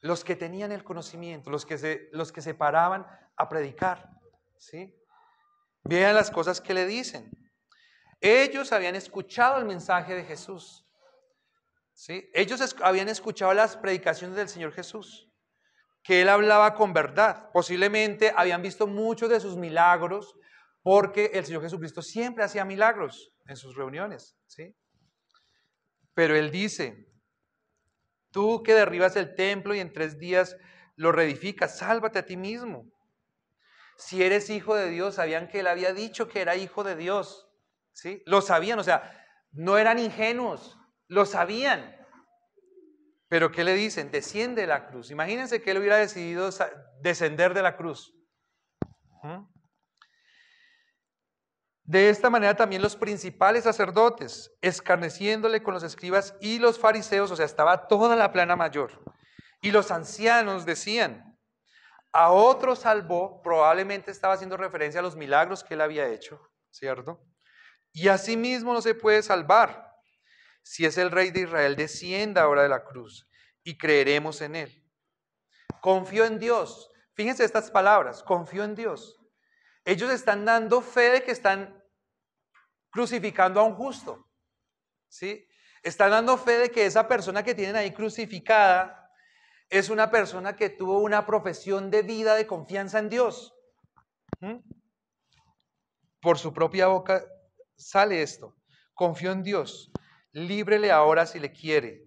Los que tenían el conocimiento, los que se paraban a predicar, ¿sí? Vean las cosas que le dicen. Ellos habían escuchado el mensaje de Jesús, ¿sí? Ellos habían escuchado las predicaciones del Señor Jesús, que Él hablaba con verdad. Posiblemente habían visto muchos de sus milagros, porque el Señor Jesucristo siempre hacía milagros en sus reuniones, ¿sí? Pero Él dice: tú que derribas el templo y en 3 días lo reedificas, sálvate a ti mismo. Si eres hijo de Dios, sabían que Él había dicho que era hijo de Dios, ¿sí? Lo sabían, o sea, no eran ingenuos, lo sabían. Pero ¿qué le dicen? Desciende de la cruz. Imagínense que Él hubiera decidido descender de la cruz. De esta manera también los principales sacerdotes, escarneciéndole con los escribas y los fariseos, o sea, estaba toda la plana mayor, y los ancianos decían: a otro salvó, probablemente estaba haciendo referencia a los milagros que Él había hecho, ¿cierto? Y asimismo no se puede salvar. si es el Rey de Israel, descienda ahora de la cruz y creeremos en él. Confío en Dios. Fíjense estas palabras, confío en Dios. Ellos están dando fe de que están crucificando a un justo, ¿sí? Están dando fe de que esa persona que tienen ahí crucificada es una persona que tuvo una profesión de vida de confianza en Dios. Por su propia boca sale esto: confío en Dios, líbrele ahora si le quiere,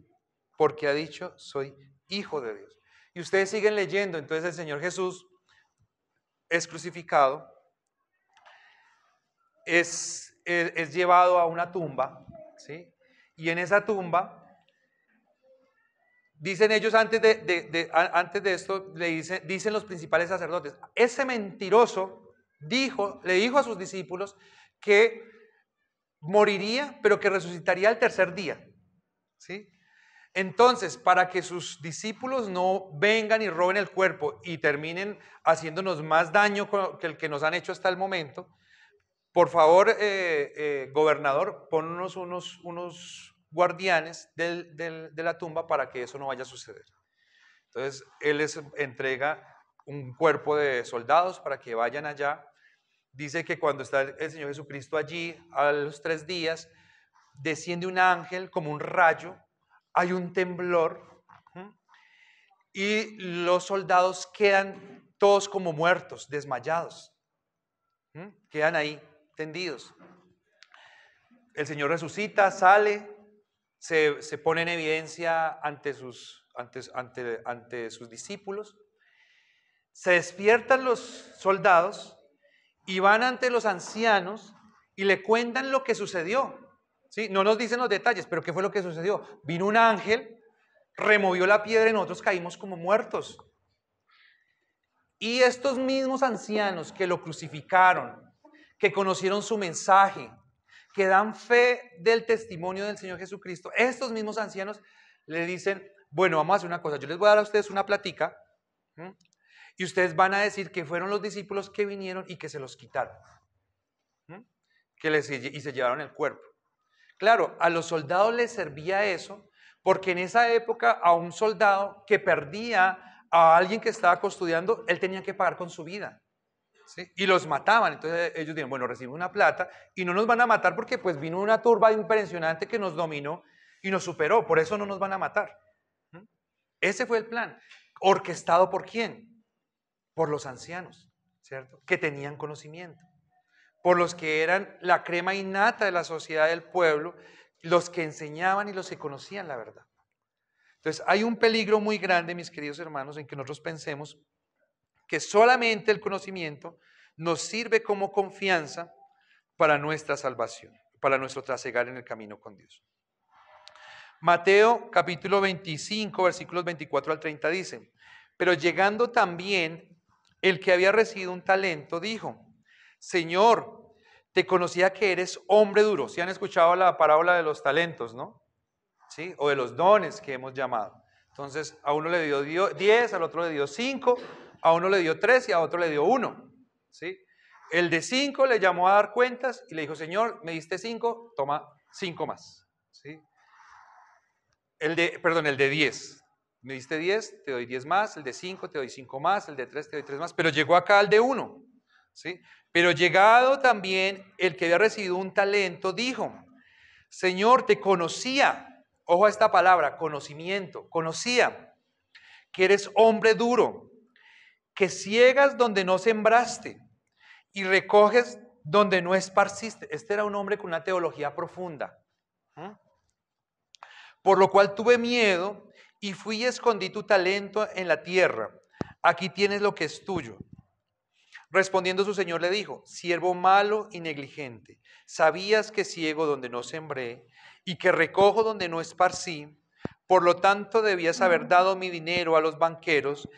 porque ha dicho, soy hijo de Dios. Y ustedes siguen leyendo, entonces el Señor Jesús es crucificado, es llevado a una tumba, ¿sí? Y en esa tumba, dicen ellos antes de esto, dicen los principales sacerdotes, ese mentiroso le dijo a sus discípulos que moriría, pero que resucitaría al tercer día, ¿sí? Entonces, para que sus discípulos no vengan y roben el cuerpo y terminen haciéndonos más daño que el que nos han hecho hasta el momento, por favor, gobernador, ponnos unos guardianes de la tumba para que eso no vaya a suceder. Entonces, él les entrega un cuerpo de soldados para que vayan allá. Dice que cuando está el Señor Jesucristo allí, a los 3 días, desciende un ángel como un rayo, hay un temblor, y los soldados quedan todos como muertos, desmayados, quedan ahí tendidos. El Señor resucita, sale, se pone en evidencia ante sus discípulos, se despiertan los soldados y van ante los ancianos y le cuentan lo que sucedió. ¿Sí? No nos dicen los detalles, pero ¿qué fue lo que sucedió? Vino un ángel, removió la piedra y nosotros caímos como muertos. Y estos mismos ancianos que lo crucificaron, que conocieron su mensaje, que dan fe del testimonio del Señor Jesucristo, estos mismos ancianos le dicen, bueno, vamos a hacer una cosa, yo les voy a dar a ustedes una plática, y ustedes van a decir que fueron los discípulos que vinieron y que se los quitaron, y se llevaron el cuerpo. Claro, a los soldados les servía eso, porque en esa época a un soldado que perdía a alguien que estaba custodiando, él tenía que pagar con su vida, ¿sí? Y los mataban. Entonces ellos dijeron, bueno, recibimos una plata y no nos van a matar porque pues vino una turba impresionante que nos dominó y nos superó, por eso no nos van a matar. Ese fue el plan. ¿Orquestado por quién? Por los ancianos, ¿cierto? Que tenían conocimiento. Por los que eran la crema innata de la sociedad del pueblo, los que enseñaban y los que conocían la verdad. Entonces hay un peligro muy grande, mis queridos hermanos, en que nosotros pensemos que solamente el conocimiento nos sirve como confianza para nuestra salvación, para nuestro trasegar en el camino con Dios. Mateo capítulo 25, versículos 24 al 30 dice, pero llegando también el que había recibido un talento, dijo, Señor, te conocía que eres hombre duro. ¿Sí han escuchado la parábola de los talentos, no? ¿Sí? O de los dones que hemos llamado. Entonces, a uno le dio 10, al otro le dio 5, a uno le dio 3 y a otro le dio 1. ¿Sí? El de 5 le llamó a dar cuentas y le dijo, Señor, me diste 5, toma 5 más. ¿Sí? El de 10. Me diste 10, te doy 10 más, el de 5 te doy 5 más, el de 3 te doy 3 más, pero llegó acá al de 1. ¿Sí? Pero llegado también el que había recibido un talento, dijo, Señor, te conocía, ojo a esta palabra, conocimiento, conocía que eres hombre duro, que ciegas donde no sembraste y recoges donde no esparciste. Este era un hombre con una teología profunda. Por lo cual tuve miedo y fui y escondí tu talento en la tierra. Aquí tienes lo que es tuyo. Respondiendo su señor le dijo, siervo malo y negligente, sabías que ciego donde no sembré y que recojo donde no esparcí, por lo tanto debías haber dado mi dinero a los banqueros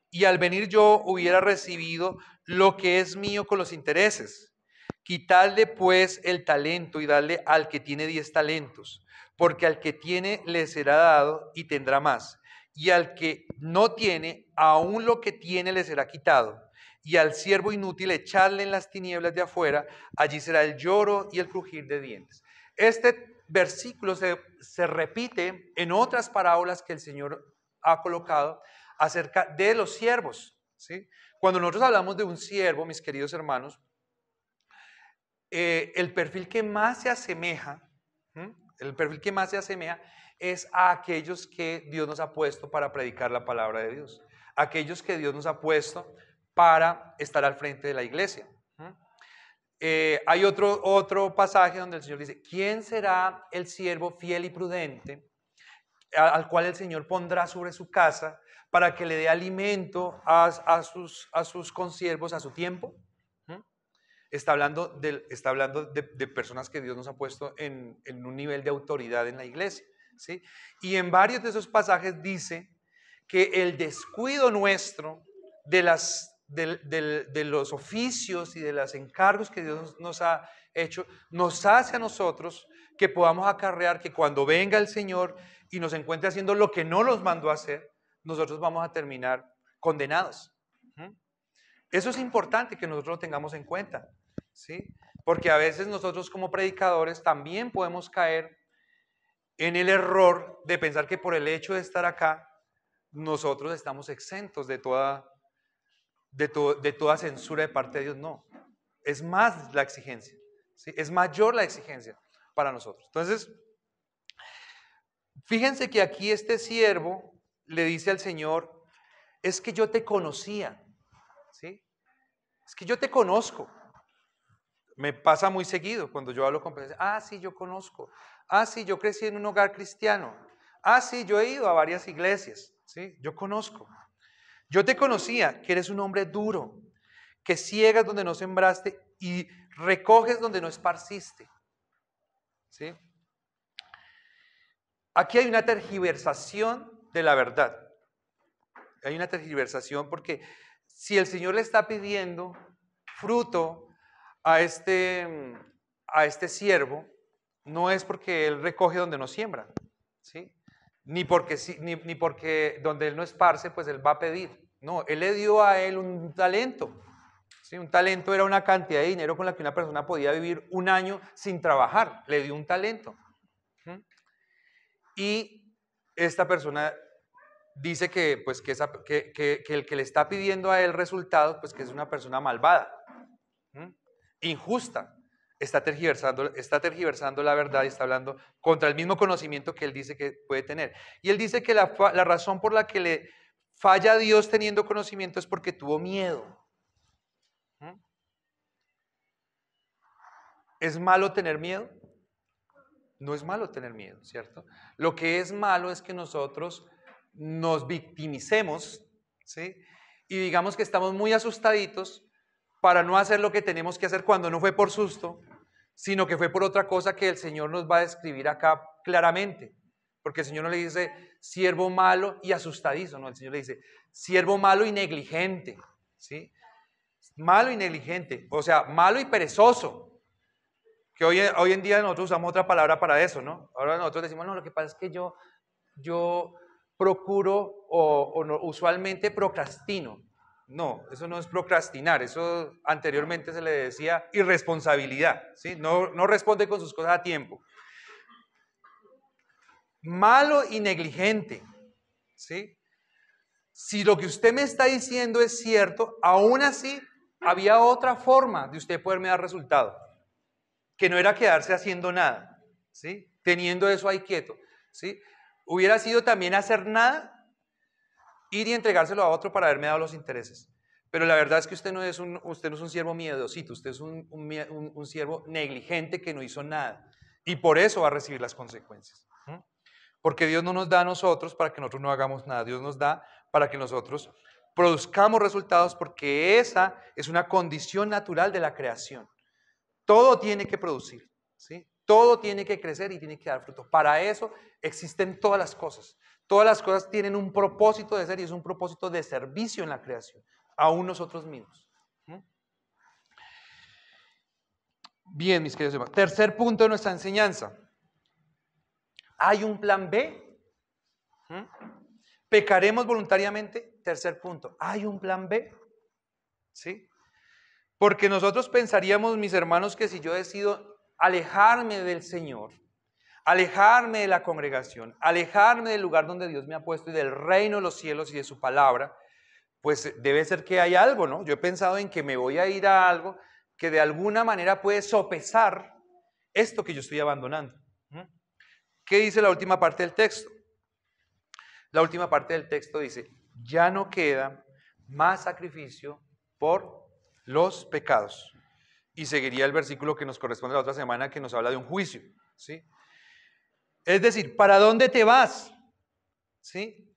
y al venir yo hubiera recibido lo que es mío con los intereses. Quitadle pues el talento y dale al que tiene 10 talentos, porque al que tiene le será dado y tendrá más, y al que no tiene, aún lo que tiene le será quitado. Y al siervo inútil echarle en las tinieblas de afuera, allí será el lloro y el crujir de dientes. Este versículo se repite en otras parábolas que el Señor ha colocado acerca de los siervos, ¿sí? Cuando nosotros hablamos de un siervo, mis queridos hermanos, el perfil que más se asemeja, el perfil que más se asemeja es a aquellos que Dios nos ha puesto para predicar la palabra de Dios, aquellos que Dios nos ha puesto para estar al frente de la iglesia. Hay otro pasaje donde el Señor dice: ¿quién será el siervo fiel y prudente al cual el Señor pondrá sobre su casa para que le dé alimento a sus consiervos a su tiempo? Está hablando de personas que Dios nos ha puesto en un nivel de autoridad en la iglesia, ¿sí? Y en varios de esos pasajes dice que el descuido nuestro de los oficios y de los encargos que Dios nos ha hecho, nos hace a nosotros que podamos acarrear que cuando venga el Señor y nos encuentre haciendo lo que no nos mandó a hacer, nosotros vamos a terminar condenados. Eso es importante que nosotros lo tengamos en cuenta, ¿sí? Porque a veces nosotros como predicadores también podemos caer en el error de pensar que por el hecho de estar acá, nosotros estamos exentos de toda censura de parte de Dios. No, es más la exigencia, ¿sí? Es mayor la exigencia para nosotros. Entonces, fíjense que aquí este siervo le dice al Señor: es que yo te conocía, ¿sí? Es que yo te conozco. Me pasa muy seguido cuando yo hablo con personas: ah, sí, yo conozco. Ah, sí, yo crecí en un hogar cristiano. Ah, sí, yo he ido a varias iglesias. ¿Sí? Yo conozco. Yo te conocía, que eres un hombre duro, que ciegas donde no sembraste y recoges donde no esparciste. ¿Sí? Aquí hay una tergiversación de la verdad. Hay una tergiversación porque si el Señor le está pidiendo fruto a este siervo, no es porque él recoge donde no siembra, ¿sí? Ni porque donde él no esparce, pues él va a pedir. No, él le dio a él un talento, ¿sí? Un talento era una cantidad de dinero con la que una persona podía vivir un año sin trabajar. Le dio un talento. Y esta persona dice que, pues, que el que le está pidiendo a él resultados, pues que es una persona malvada, injusta. Está tergiversando la verdad y está hablando contra el mismo conocimiento que él dice que puede tener. Y él dice que la razón por la que le falla a Dios teniendo conocimiento es porque tuvo miedo. ¿Es malo tener miedo? No es malo tener miedo, ¿cierto? Lo que es malo es que nosotros nos victimicemos, ¿sí? Y digamos que estamos muy asustaditos para no hacer lo que tenemos que hacer cuando no fue por susto, sino que fue por otra cosa que el Señor nos va a describir acá claramente. Porque el Señor no le dice siervo malo y asustadizo, no, el Señor le dice siervo malo y negligente, ¿sí? Malo y negligente, o sea, malo y perezoso. Que hoy en día nosotros usamos otra palabra para eso, ¿no? Ahora nosotros decimos: no, lo que pasa es que yo procuro no, usualmente procrastino. No, eso no es procrastinar, eso anteriormente se le decía irresponsabilidad, ¿sí? No responde con sus cosas a tiempo. Malo y negligente, ¿sí? Si lo que usted me está diciendo es cierto, aún así había otra forma de usted poderme dar resultado, que no era quedarse haciendo nada, ¿sí? Teniendo eso ahí quieto, ¿sí? Hubiera sido también hacer nada, ir y entregárselo a otro para haberme dado los intereses. Pero la verdad es que usted no es un siervo miedosito, usted es un siervo negligente que no hizo nada. Y por eso va a recibir las consecuencias. Porque Dios no nos da a nosotros para que nosotros no hagamos nada. Dios nos da para que nosotros produzcamos resultados, porque esa es una condición natural de la creación. Todo tiene que producir, ¿sí? Todo tiene que crecer y tiene que dar fruto. Para eso existen todas las cosas. Todas las cosas tienen un propósito de ser y es un propósito de servicio en la creación, aún nosotros mismos. Bien, mis queridos hermanos. Tercer punto de nuestra enseñanza. ¿Hay un plan B? ¿Pecaremos voluntariamente? Tercer punto. ¿Hay un plan B? ¿Sí? Porque nosotros pensaríamos, mis hermanos, que si yo decido alejarme del Señor, alejarme de la congregación, alejarme del lugar donde Dios me ha puesto y del reino de los cielos y de su palabra, pues debe ser que hay algo, ¿no? Yo he pensado en que me voy a ir a algo que de alguna manera puede sopesar esto que yo estoy abandonando. ¿Qué dice la última parte del texto? La última parte del texto dice, ya no queda más sacrificio por los pecados. Y seguiría el versículo que nos corresponde la otra semana, que nos habla de un juicio, ¿sí? Es decir, ¿para dónde te vas? ¿Sí?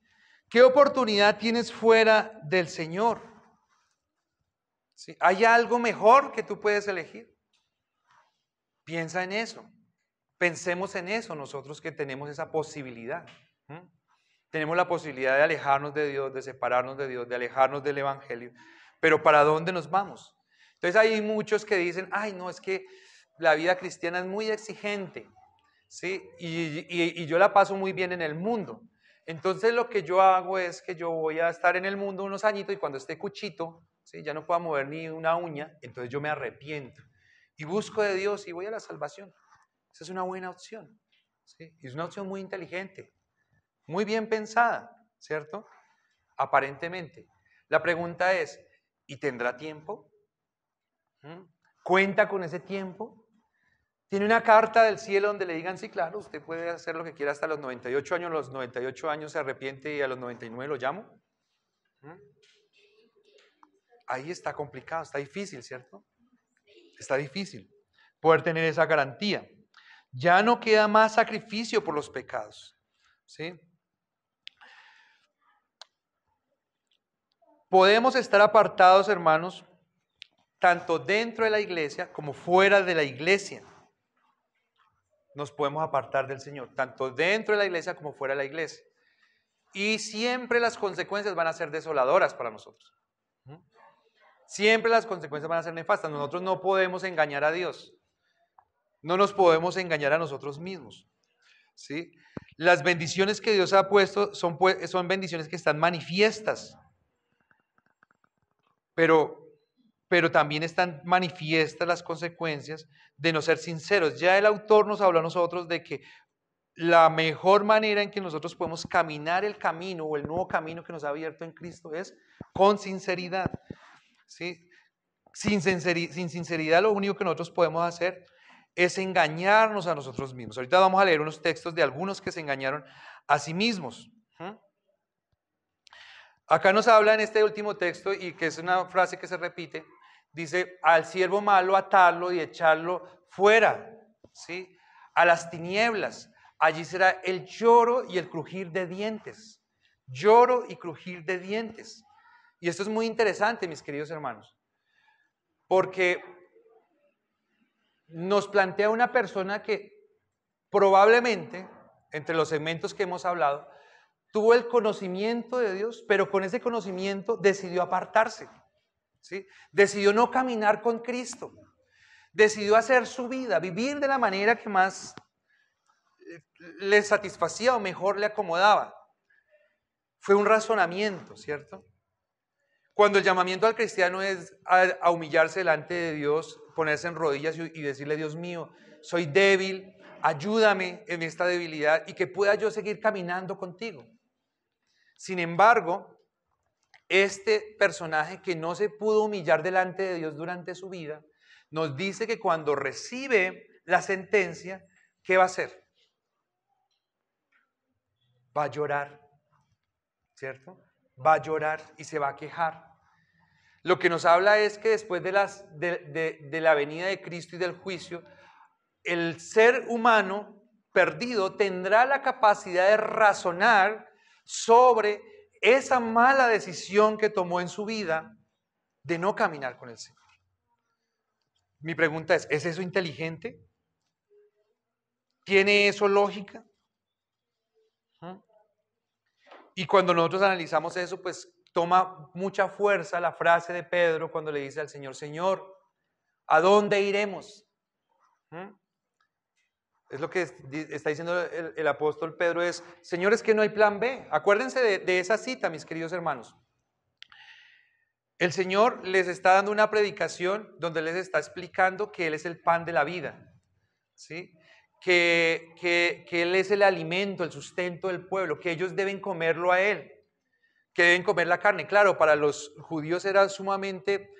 ¿Qué oportunidad tienes fuera del Señor? ¿Sí? ¿Hay algo mejor que tú puedes elegir? Piensa en eso. Pensemos en eso nosotros que tenemos esa posibilidad. Tenemos la posibilidad de alejarnos de Dios, de separarnos de Dios, de alejarnos del Evangelio. Pero ¿para dónde nos vamos? Entonces hay muchos que dicen, ay, no, es que la vida cristiana es muy exigente, ¿sí? Y yo la paso muy bien en el mundo. Entonces lo que yo hago es que yo voy a estar en el mundo unos añitos y cuando esté cuchito, ¿sí? Ya no pueda mover ni una uña, entonces yo me arrepiento y busco de Dios y voy a la salvación. Esa es una buena opción, ¿sí? Y es una opción muy inteligente, muy bien pensada, ¿cierto? Aparentemente. La pregunta es, ¿y tendrá tiempo? ¿Cuenta con ese tiempo? ¿Tiene una carta del cielo donde le digan, sí, claro, usted puede hacer lo que quiera hasta los 98 años, los 98 años se arrepiente y a los 99 lo llamo? Ahí está complicado, está difícil, ¿cierto? Está difícil poder tener esa garantía. Ya no queda más sacrificio por los pecados, ¿sí? Podemos estar apartados, hermanos, tanto dentro de la iglesia como fuera de la iglesia. Nos podemos apartar del Señor, tanto dentro de la iglesia como fuera de la iglesia. Y siempre las consecuencias van a ser desoladoras para nosotros. Siempre las consecuencias van a ser nefastas. Nosotros no podemos engañar a Dios. No nos podemos engañar a nosotros mismos. ¿Sí? Las bendiciones que Dios ha puesto son bendiciones que están manifiestas. Pero también están manifiestas las consecuencias de no ser sinceros. Ya el autor nos habló a nosotros de que la mejor manera en que nosotros podemos caminar el camino o el nuevo camino que nos ha abierto en Cristo es con sinceridad. ¿Sí? Sin sinceridad lo único que nosotros podemos hacer es engañarnos a nosotros mismos. Ahorita vamos a leer unos textos de algunos que se engañaron a sí mismos. Acá nos habla en este último texto, y que es una frase que se repite, dice, al siervo malo atarlo y echarlo fuera, ¿sí? A las tinieblas, allí será el lloro y el crujir de dientes. Lloro y crujir de dientes. Y esto es muy interesante, mis queridos hermanos, porque nos plantea una persona que probablemente, entre los segmentos que hemos hablado, tuvo el conocimiento de Dios, pero con ese conocimiento decidió apartarse, ¿sí? Decidió no caminar con Cristo, decidió hacer su vida, vivir de la manera que más le satisfacía o mejor le acomodaba. Fue un razonamiento, ¿cierto? Cuando el llamamiento al cristiano es a humillarse delante de Dios, ponerse en rodillas y decirle, Dios mío, soy débil, ayúdame en esta debilidad y que pueda yo seguir caminando contigo. Sin embargo, este personaje que no se pudo humillar delante de Dios durante su vida, nos dice que cuando recibe la sentencia, ¿qué va a hacer? Va a llorar, ¿cierto? Va a llorar y se va a quejar. Lo que nos habla es que después de la venida de Cristo y del juicio, el ser humano perdido tendrá la capacidad de razonar sobre esa mala decisión que tomó en su vida de no caminar con el Señor. Mi pregunta ¿es eso inteligente? ¿Tiene eso lógica? Y cuando nosotros analizamos eso, pues toma mucha fuerza la frase de Pedro cuando le dice al Señor, Señor, ¿a dónde iremos? Es lo que está diciendo el apóstol Pedro, es, Señor, es que no hay plan B. Acuérdense de esa cita, mis queridos hermanos. El Señor les está dando una predicación donde les está explicando que Él es el pan de la vida, ¿sí? que Él es el alimento, el sustento del pueblo, que ellos deben comerlo a Él, que deben comer la carne. Claro, para los judíos era sumamente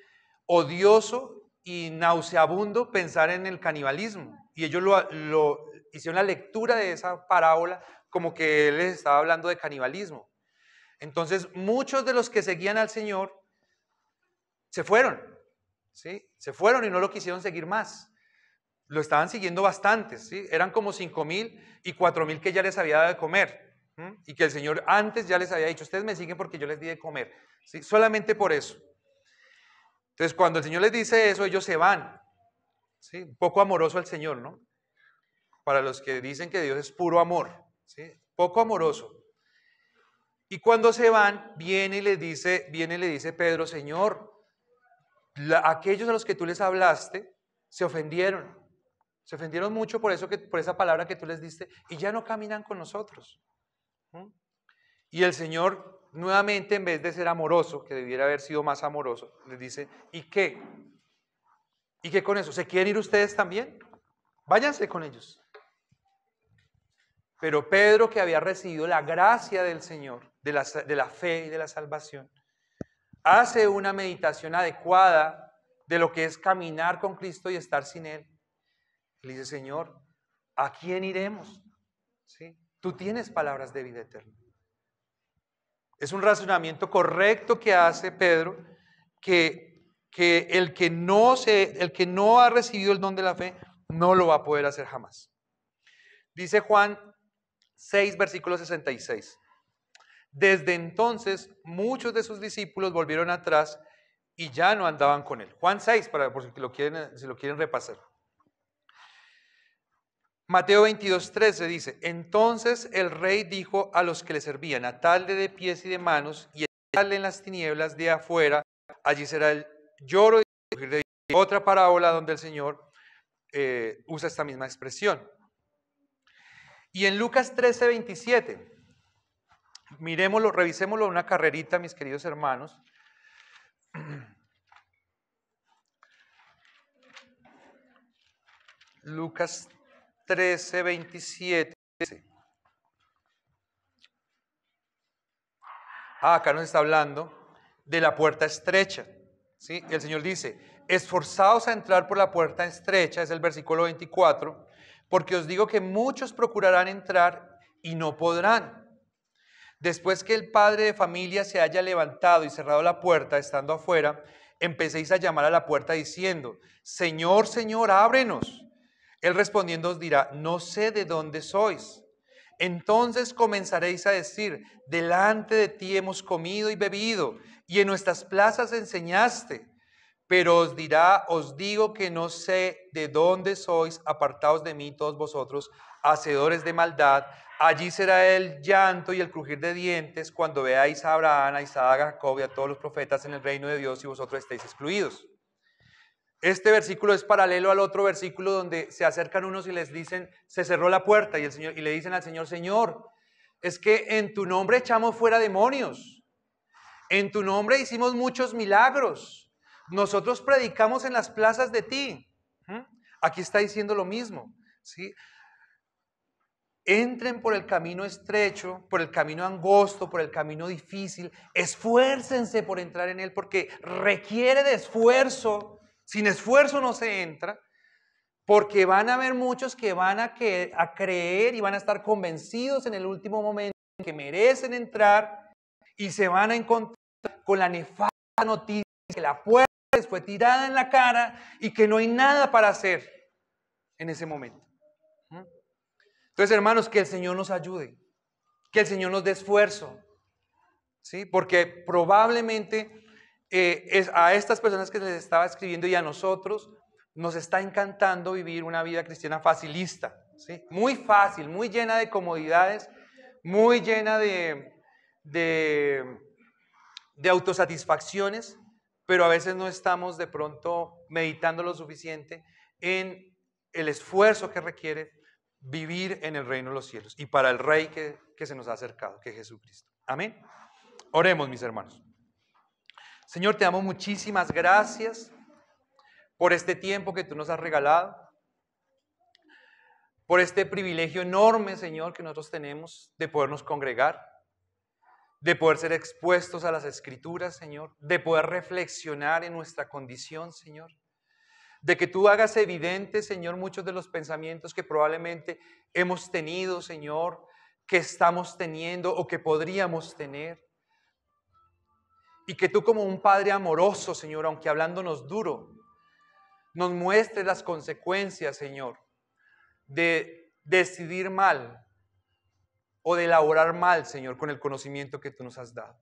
odioso y nauseabundo pensar en el canibalismo. Y ellos lo hicieron la lectura de esa parábola como que Él les estaba hablando de canibalismo. Entonces, muchos de los que seguían al Señor se fueron, ¿sí? Se fueron y no lo quisieron seguir más. Lo estaban siguiendo bastantes, ¿sí? Eran como 5,000 y 4,000 que ya les había dado de comer, ¿sí? Y que el Señor antes ya les había dicho, ustedes me siguen porque yo les di de comer, ¿sí? Solamente por eso. Entonces, cuando el Señor les dice eso, ellos se van, ¿sí? Un poco amoroso el Señor, ¿no? Para los que dicen que Dios es puro amor, ¿sí? Poco amoroso. Y cuando se van, viene y le dice Pedro, Señor, aquellos a los que tú les hablaste se ofendieron mucho por eso por esa palabra que tú les diste y ya no caminan con nosotros. ¿Mm? Y el Señor nuevamente, en vez de ser amoroso, que debiera haber sido más amoroso, les dice, ¿y qué? ¿Y qué con eso? ¿Se quieren ir ustedes también? Váyanse con ellos. Pero Pedro, que había recibido la gracia del Señor, de la fe y de la salvación, hace una meditación adecuada de lo que es caminar con Cristo y estar sin Él. Le dice, Señor, ¿a quién iremos? ¿Sí? Tú tienes palabras de vida eterna. Es un razonamiento correcto que hace Pedro, que el que no ha recibido el don de la fe no lo va a poder hacer jamás. Dice Juan 6, versículo 66. Desde entonces, muchos de sus discípulos volvieron atrás y ya no andaban con él. Juan 6, por si lo quieren repasar. Mateo 22, 13 dice, entonces el rey dijo a los que le servían, atadle de pies y de manos y echadle en las tinieblas de afuera, allí será el lloro y el crujir de dientes. Otra parábola donde el Señor usa esta misma expresión. Y en Lucas 13, 27, miremoslo, revisémoslo una carrerita, mis queridos hermanos. Lucas 13, 27. Acá nos está hablando de la puerta estrecha. ¿Sí? El Señor dice, esforzaos a entrar por la puerta estrecha, es el versículo 24, porque os digo que muchos procurarán entrar y no podrán. Después que el padre de familia se haya levantado y cerrado la puerta, estando afuera, empecéis a llamar a la puerta diciendo, Señor, Señor, ábrenos. Él respondiendo os dirá, no sé de dónde sois. Entonces comenzaréis a decir, delante de ti hemos comido y bebido, y en nuestras plazas enseñaste. Pero os dirá, os digo que no sé de dónde sois, apartaos de mí todos vosotros, hacedores de maldad. Allí será el llanto y el crujir de dientes cuando veáis a Abraham, a Isaac, a Jacob y a todos los profetas en el reino de Dios y vosotros estéis excluidos. Este versículo es paralelo al otro versículo donde se acercan unos y les dicen, se cerró la puerta y le dicen al Señor, Señor, es que en tu nombre echamos fuera demonios, en tu nombre hicimos muchos milagros, nosotros predicamos en las plazas de ti. Aquí está diciendo lo mismo, ¿sí? Entren por el camino estrecho, por el camino angosto, por el camino difícil, esfuércense por entrar en él porque requiere de esfuerzo. Sin esfuerzo no se entra, porque van a haber muchos que van a creer y van a estar convencidos en el último momento que merecen entrar y se van a encontrar con la nefasta noticia que la puerta les fue tirada en la cara y que no hay nada para hacer en ese momento. Entonces, hermanos, que el Señor nos ayude, que el Señor nos dé esfuerzo, ¿sí? Porque probablemente es a estas personas que les estaba escribiendo y a nosotros nos está encantando vivir una vida cristiana facilista, ¿sí? Muy fácil, muy llena de comodidades, muy llena de autosatisfacciones, pero a veces no estamos de pronto meditando lo suficiente en el esfuerzo que requiere vivir en el reino de los cielos y para el Rey que se nos ha acercado, que es Jesucristo. Amén. Oremos, mis hermanos. Señor, te damos muchísimas gracias por este tiempo que tú nos has regalado. por este privilegio enorme, Señor, que nosotros tenemos de podernos congregar, de poder ser expuestos a las Escrituras, Señor, de poder reflexionar en nuestra condición, Señor, de que tú hagas evidente, Señor, muchos de los pensamientos que probablemente hemos tenido, Señor, que estamos teniendo o que podríamos tener. Y que tú como un Padre amoroso, Señor, aunque hablándonos duro, nos muestres las consecuencias, Señor, de decidir mal o de elaborar mal, Señor, con el conocimiento que tú nos has dado.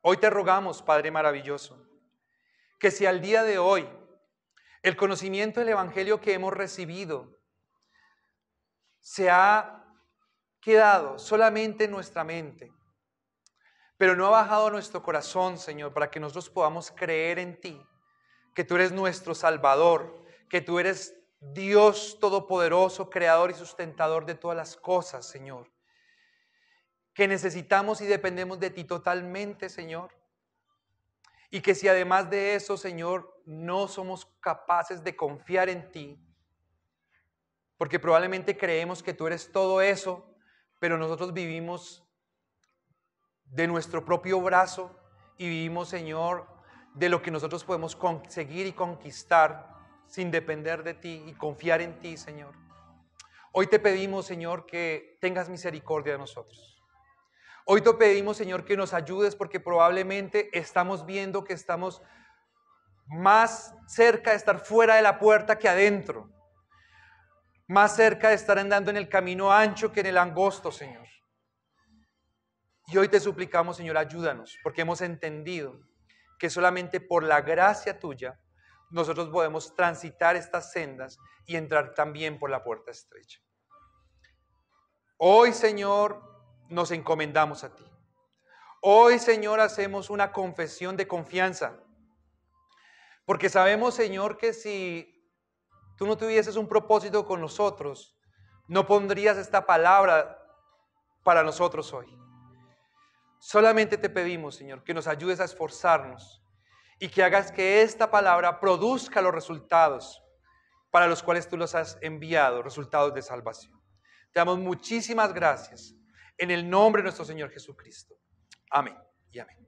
Hoy te rogamos, Padre maravilloso, que si al día de hoy el conocimiento del Evangelio que hemos recibido se ha quedado solamente en nuestra mente, pero no ha bajado a nuestro corazón, Señor, para que nosotros podamos creer en ti, que tú eres nuestro Salvador, que tú eres Dios Todopoderoso, Creador y sustentador de todas las cosas, Señor. Que necesitamos y dependemos de ti totalmente, Señor. Y que si además de eso, Señor, no somos capaces de confiar en ti, porque probablemente creemos que tú eres todo eso, pero nosotros vivimos de nuestro propio brazo y vivimos, Señor, de lo que nosotros podemos conseguir y conquistar sin depender de ti y confiar en ti, Señor. Hoy te pedimos, Señor, que tengas misericordia de nosotros. Hoy te pedimos, Señor, que nos ayudes porque probablemente estamos viendo que estamos más cerca de estar fuera de la puerta que adentro. Más cerca de estar andando en el camino ancho que en el angosto, Señor. Y hoy te suplicamos, Señor, ayúdanos, porque hemos entendido que solamente por la gracia tuya nosotros podemos transitar estas sendas y entrar también por la puerta estrecha. Hoy, Señor, nos encomendamos a ti. Hoy, Señor, hacemos una confesión de confianza, porque sabemos, Señor, que si tú no tuvieses un propósito con nosotros, no pondrías esta palabra para nosotros hoy. Solamente te pedimos, Señor, que nos ayudes a esforzarnos y que hagas que esta palabra produzca los resultados para los cuales tú los has enviado, resultados de salvación. Te damos muchísimas gracias en el nombre de nuestro Señor Jesucristo. Amén y amén.